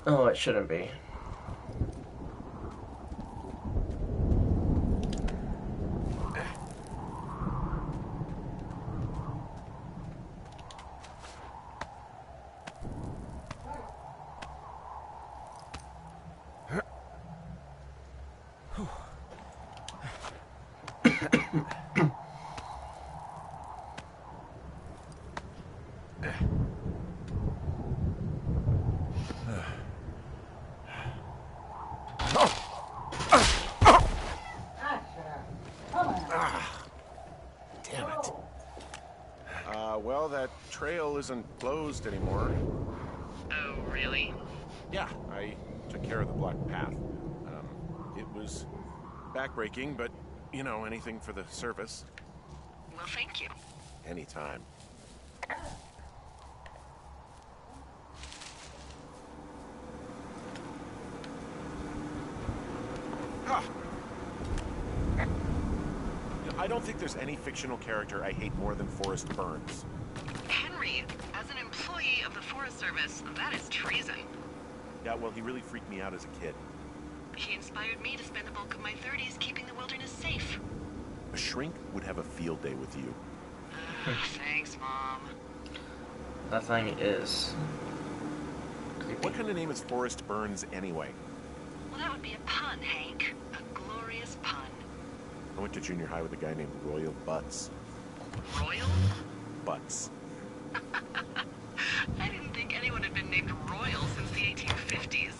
Oh, it shouldn't be. Well, that trail isn't closed anymore. Oh, really? Yeah, I took care of the blocked path. It was backbreaking, but, you know, anything for the service. Well, thank you. Anytime. Ah! I don't think there's any fictional character I hate more than Forrest Burns. Henry, as an employee of the Forest Service, that is treason. Yeah, well, he really freaked me out as a kid. He inspired me to spend the bulk of my 30s keeping the wilderness safe. A shrink would have a field day with you. Thanks, Mom. That thing is creepy. What kind of name is Forrest Burns anyway? Well, that would be a pun, Hank. A glorious pun. I went to junior high with a guy named Royal Butts. Royal? Butts. I didn't think anyone had been named Royal since the 1850s.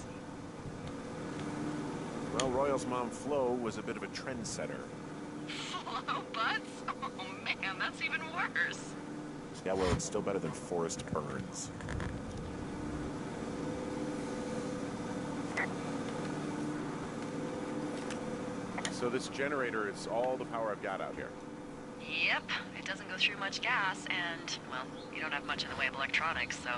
Well, Royal's mom, Flo, was a bit of a trendsetter. Hello, Butts? Oh, man, that's even worse. Yeah, well, it's still better than Forrest Burns. So this generator is all the power I've got out here. Yep, it doesn't go through much gas, and, well, you don't have much in the way of electronics, so...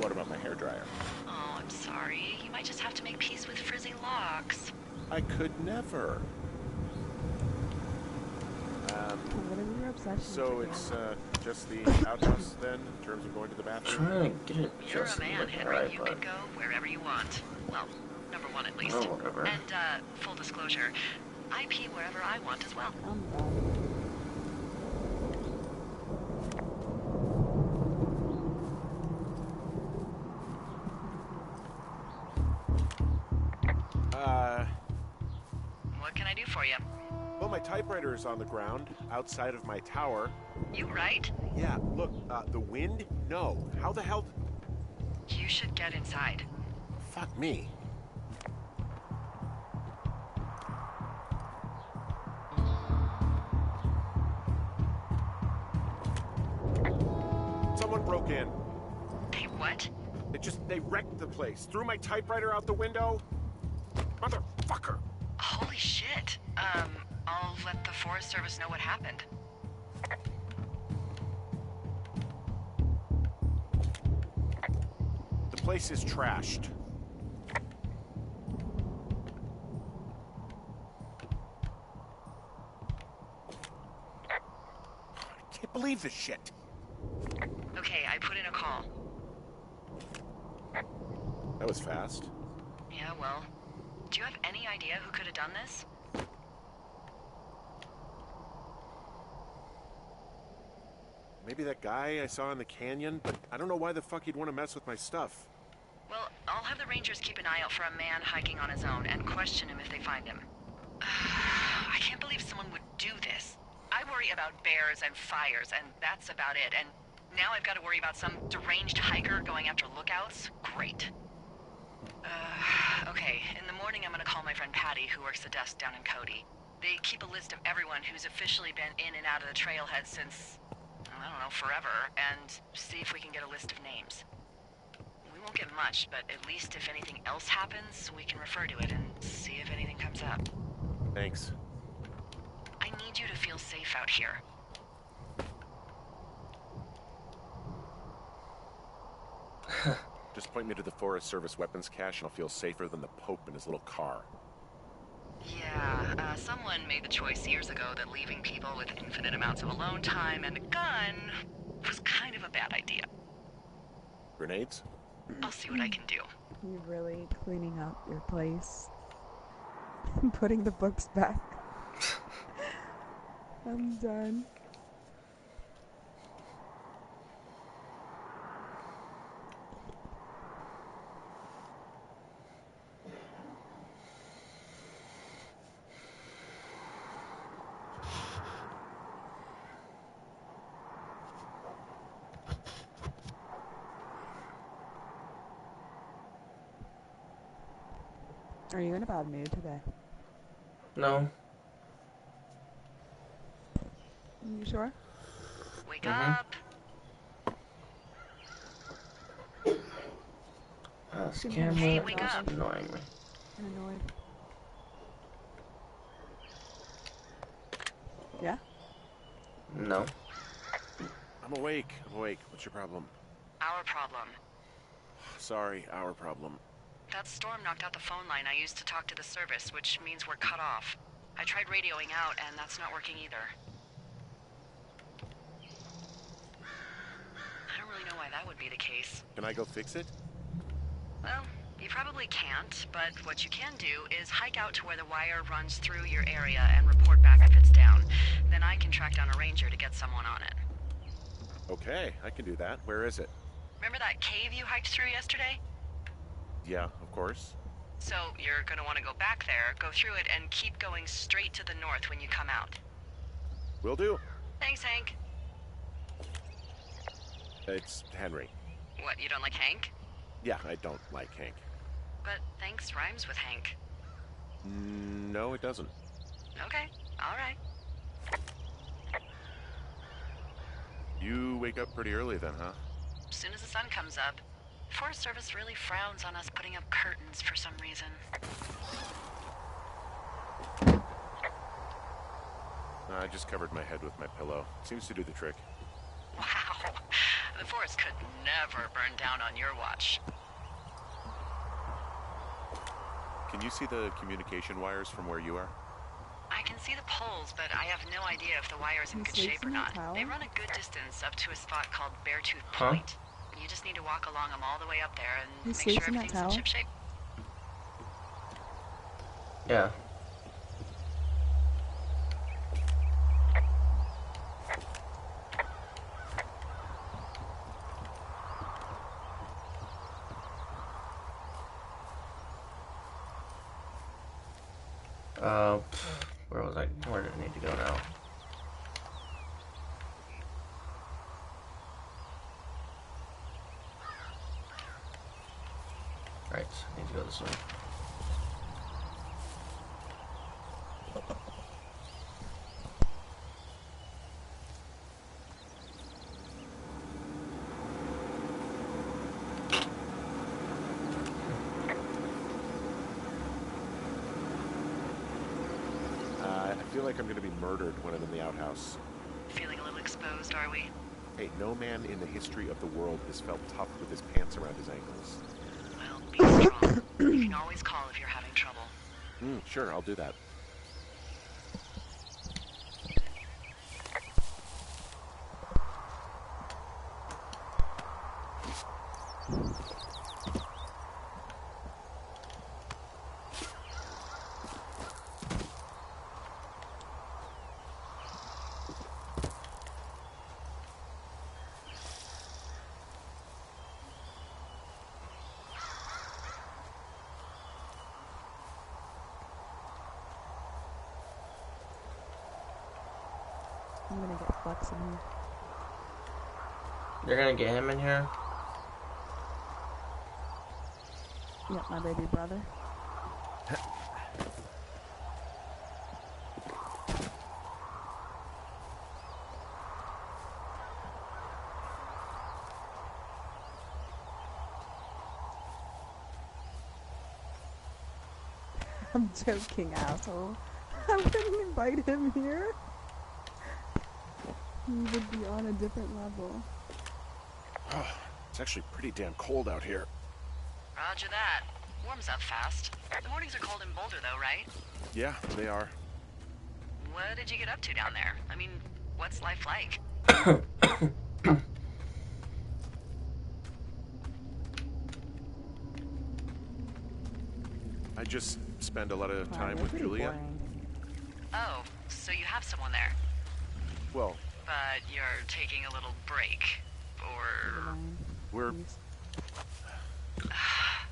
What about my hairdryer? Oh, I'm sorry. You might just have to make peace with frizzy locks. I could never. Whatever your obsession So is, it's just the outhouse then, in terms of going to the bathroom? Trying to get it You're just a man, looking Henry. right, You but can go wherever you want. Well, number one at least. oh, whatever. And, full disclosure, I pee wherever I want as well. I'm done. What can I do for you? Well, my typewriter is on the ground, outside of my tower. You right? Yeah, look, the wind? No. How the hell... You should get inside. Fuck me. Someone broke in. Hey, what? They wrecked the place. Threw my typewriter out the window. Motherfucker. Holy shit. I'll let the Forest Service know what happened. The place is trashed. I can't believe this shit. Okay, I put in a call. That was fast. Yeah, well, do you have any idea who could have done this? Maybe that guy I saw in the canyon, but I don't know why the fuck he'd want to mess with my stuff. Well, I'll have the Rangers keep an eye out for a man hiking on his own and question him if they find him. I can't believe someone would do this. I worry about bears and fires, and that's about it. And now I've got to worry about some deranged hiker going after lookouts? Great. Okay, in the morning I'm gonna call my friend Patty, who works the desk down in Cody. They keep a list of everyone who's officially been in and out of the trailhead since, I don't know, forever, and see if we can get a list of names. We won't get much, but at least if anything else happens, we can refer to it and see if anything comes up. Thanks. I need you to feel safe out here. Just point me to the Forest Service weapons cache and I'll feel safer than the Pope in his little car. Yeah, someone made the choice years ago that leaving people with infinite amounts of alone time and a gun was kind of a bad idea. Grenades? I'll see what I can do. You really cleaning up your place? Putting the books back? I'm done. Are you in a bad mood today? No. You sure? Wake up. This Hey, camera wake is up. annoying me. I'm annoyed. Yeah? No. I'm awake. I'm awake. What's your problem? Our problem. Sorry, our problem. That storm knocked out the phone line I used to talk to the service, which means we're cut off. I tried radioing out, and that's not working either. I don't really know why that would be the case. Can I go fix it? Well, you probably can't, but what you can do is hike out to where the wire runs through your area and report back if it's down. Then I can track down a ranger to get someone on it. Okay, I can do that. Where is it? Remember that cave you hiked through yesterday? Yeah, of course. So you're gonna want to go back there, go through it, and keep going straight to the north when you come out. Will do. Thanks, Hank. It's Henry. What, you don't like Hank? Yeah, I don't like Hank. But thanks rhymes with Hank. No, it doesn't. Okay, alright. You wake up pretty early then, huh? As soon as the sun comes up. Forest Service really frowns on us putting up curtains for some reason. I just covered my head with my pillow. Seems to do the trick. Wow. The forest could never burn down on your watch. Can you see the communication wires from where you are? I can see the poles, but I have no idea if the wire's in He good sleeps shape or in that not. tower? They run a good distance up to a spot called Beartooth Huh? Point. You just need to walk along them all the way up there and He make sleeps sure in that everything's in tower? ship shape. Yeah. Where was I? Where did I need to go now? Right, I need to go this way. I feel like I'm gonna be murdered when I'm in the outhouse. Feeling a little exposed, are we? Hey, no man in the history of the world has felt tough with his pants around his ankles. Well, be strong. You can always call if you're having trouble. Sure, I'll do that. I'm gonna get Flex in here. You're gonna get him in here? Yep, my baby brother. I'm joking, asshole. I wouldn't invite him here. He would be on a different level. It's actually pretty damn cold out here. Roger that. Warms up fast. The mornings are cold in Boulder, though, right? Yeah, they are. What did you get up to down there? I mean, what's life like? I just spend a lot of Wow, time they're with pretty Julia. boring. Oh, so you have someone there. Well, But you're taking a little break. Or... Divine. we're... Please.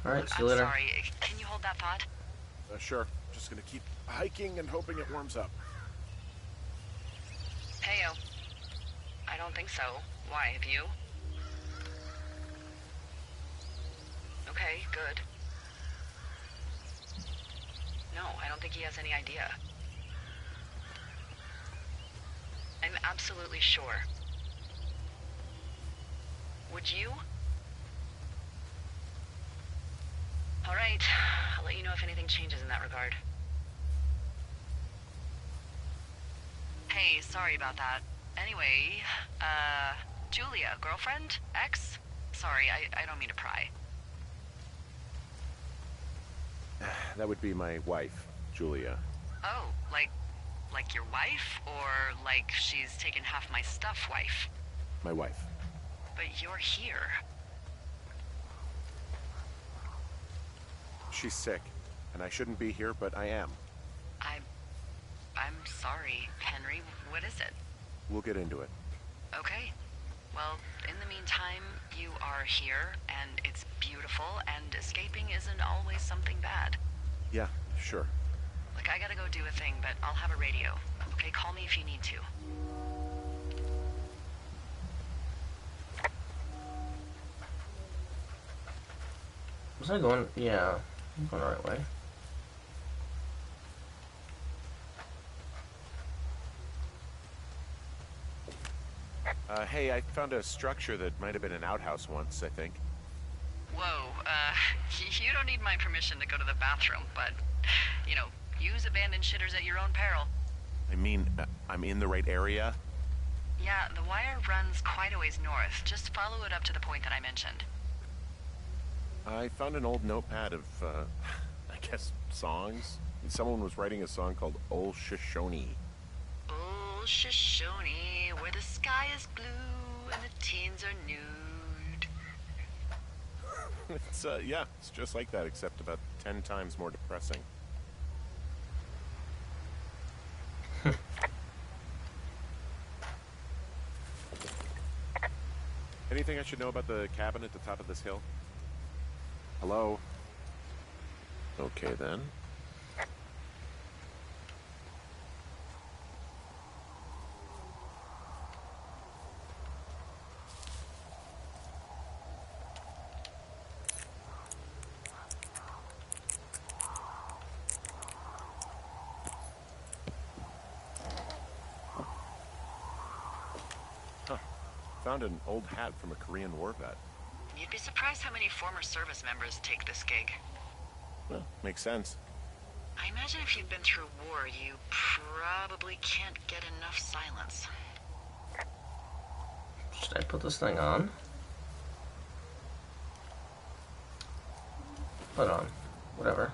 Alright, see I'm you later. sorry. Can you hold that thought? Sure. Just gonna keep hiking and hoping it warms up. Heyo. I don't think so. Why, have you? Okay, good. No, I don't think he has any idea. absolutely sure. Would you? Alright, I'll let you know if anything changes in that regard. Hey, sorry about that. Anyway, Julia, girlfriend? Ex? Sorry, I don't mean to pry. That would be my wife, Julia. Oh, like your wife? Or like she's taken half my stuff wife? My wife. But you're here. She's sick, and I shouldn't be here, but I am. I'm sorry, Henry. What is it? We'll get into it. Okay. Well, in the meantime, you are here, and it's beautiful, and escaping isn't always something bad. Yeah, sure. Look, I gotta go do a thing, but I'll have a radio. Okay, call me if you need to. Was I going? Yeah, I'm going the right way. Hey, I found a structure that might have been an outhouse once, I think. Whoa, you don't need my permission to go to the bathroom, but, you know, use abandoned shitters at your own peril. I mean, I'm in the right area? Yeah, the wire runs quite a ways north. Just follow it up to the point that I mentioned. I found an old notepad of, I guess, songs. Someone was writing a song called Ol' Shoshone. Oh, Shoshone, where the sky is blue and the teens are nude. It's, yeah, it's just like that, except about 10 times more depressing. Anything I should know about the cabin at the top of this hill? Hello? Okay, then. Huh. Found an old hat from a Korean War vet. You'd be surprised how many former service members take this gig. Well, makes sense. I imagine if you've been through war, you probably can't get enough silence. Should I put this thing on? Put on. Whatever.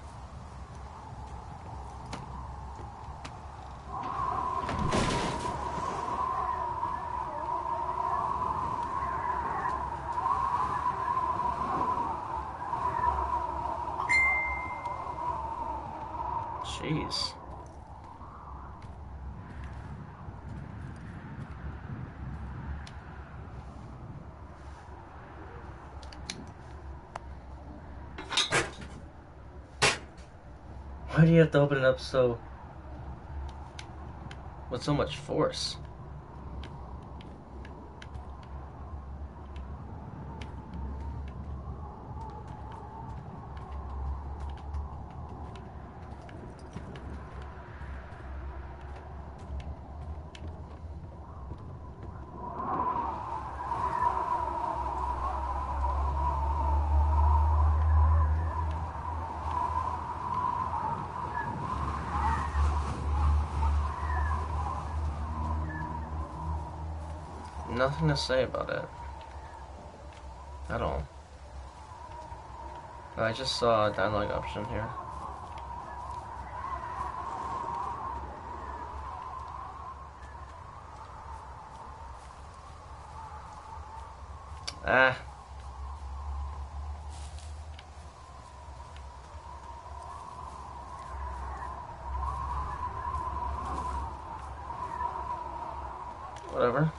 Jeez. Why do you have to open it up so... with so much force? Nothing to say about it. At all. I just saw a dialogue option here. Ah. Whatever.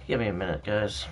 Give me a minute, guys.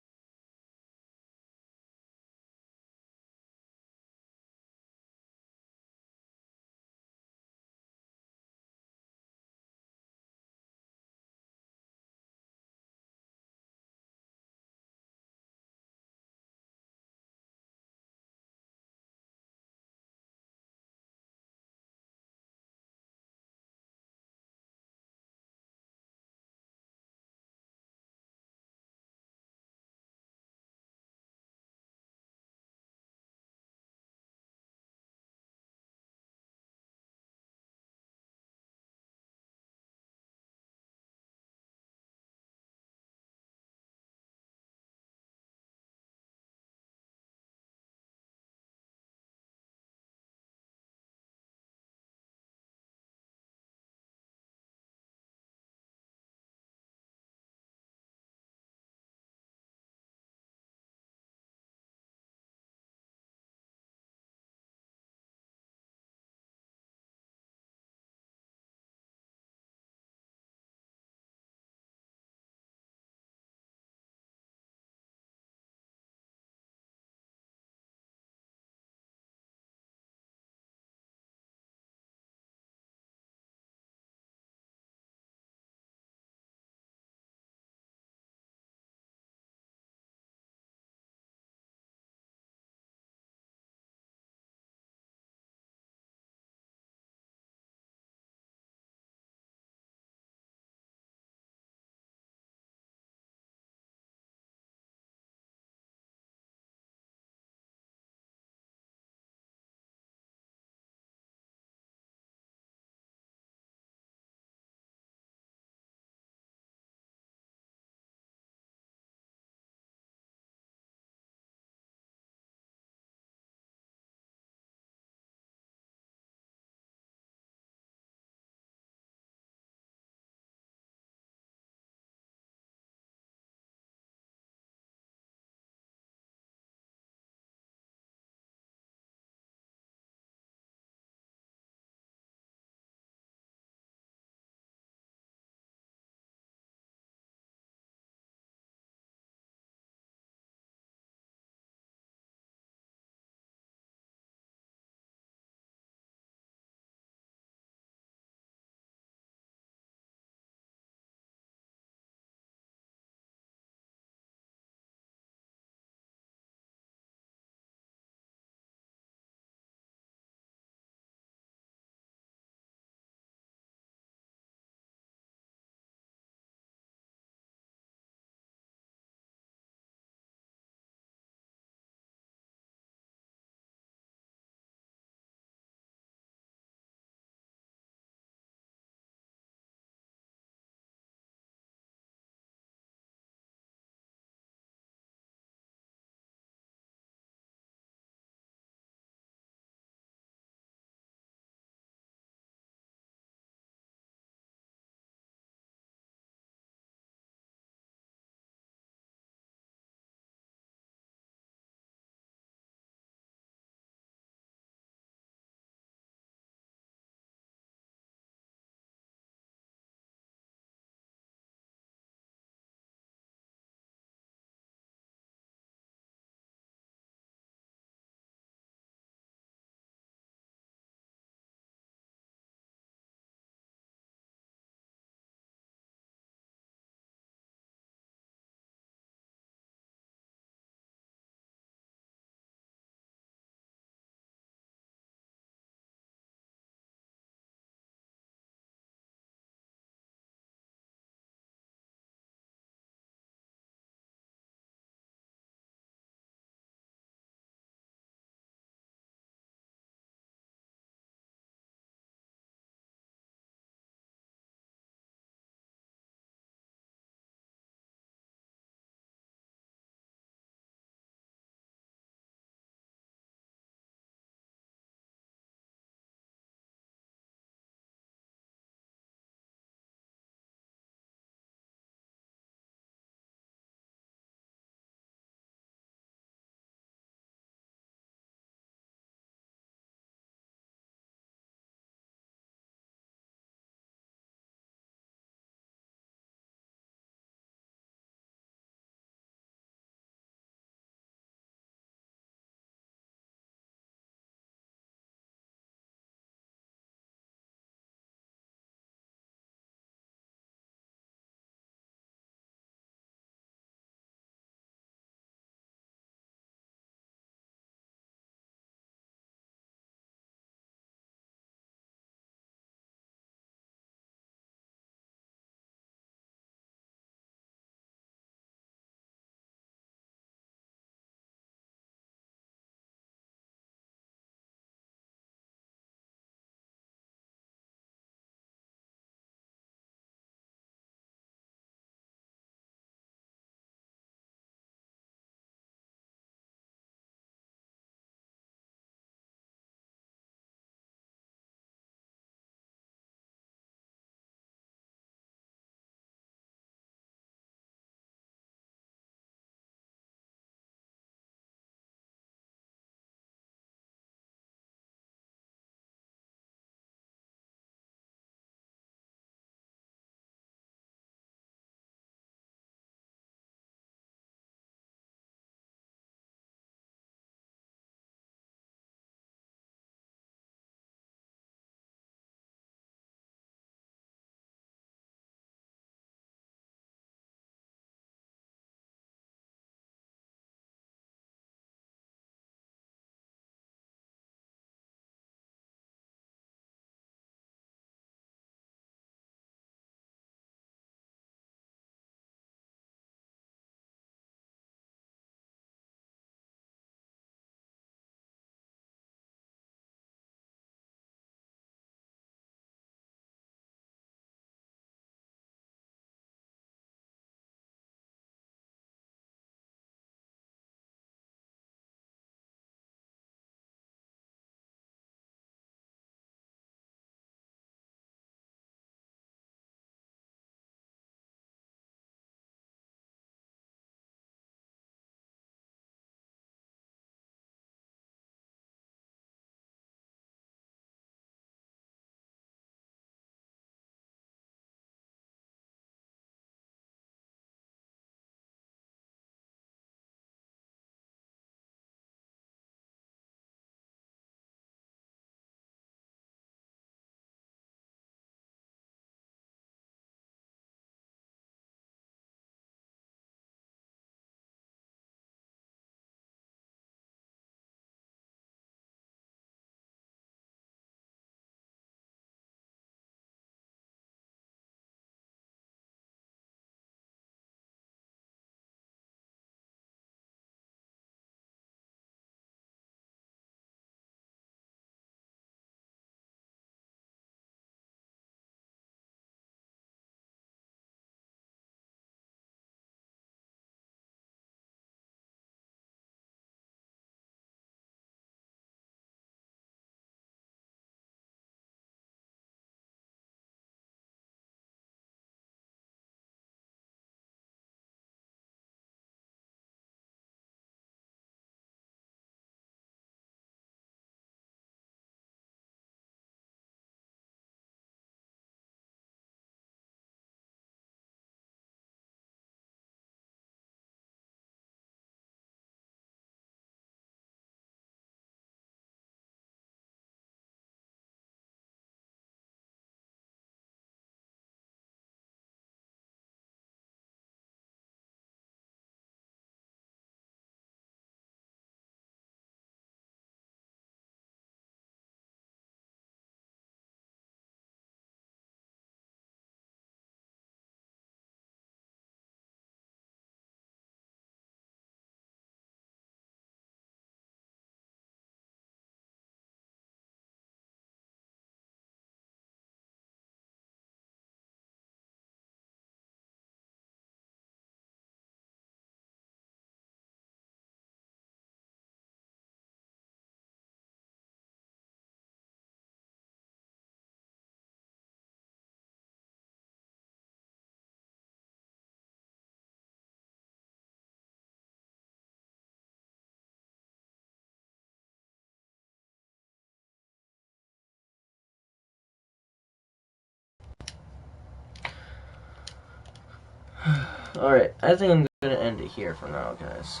Alright, I think I'm gonna end it here for now, guys.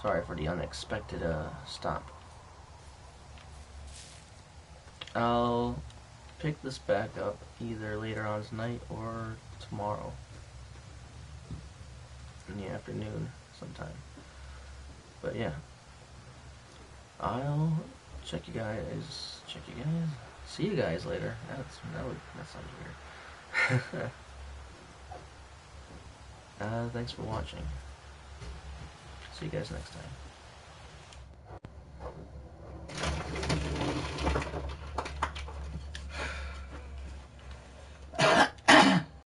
Sorry for the unexpected stop. I'll pick this back up either later on tonight or tomorrow in the afternoon sometime. But yeah, I'll check you guys. See you guys later. That sounds weird. Thanks for watching. See you guys next time.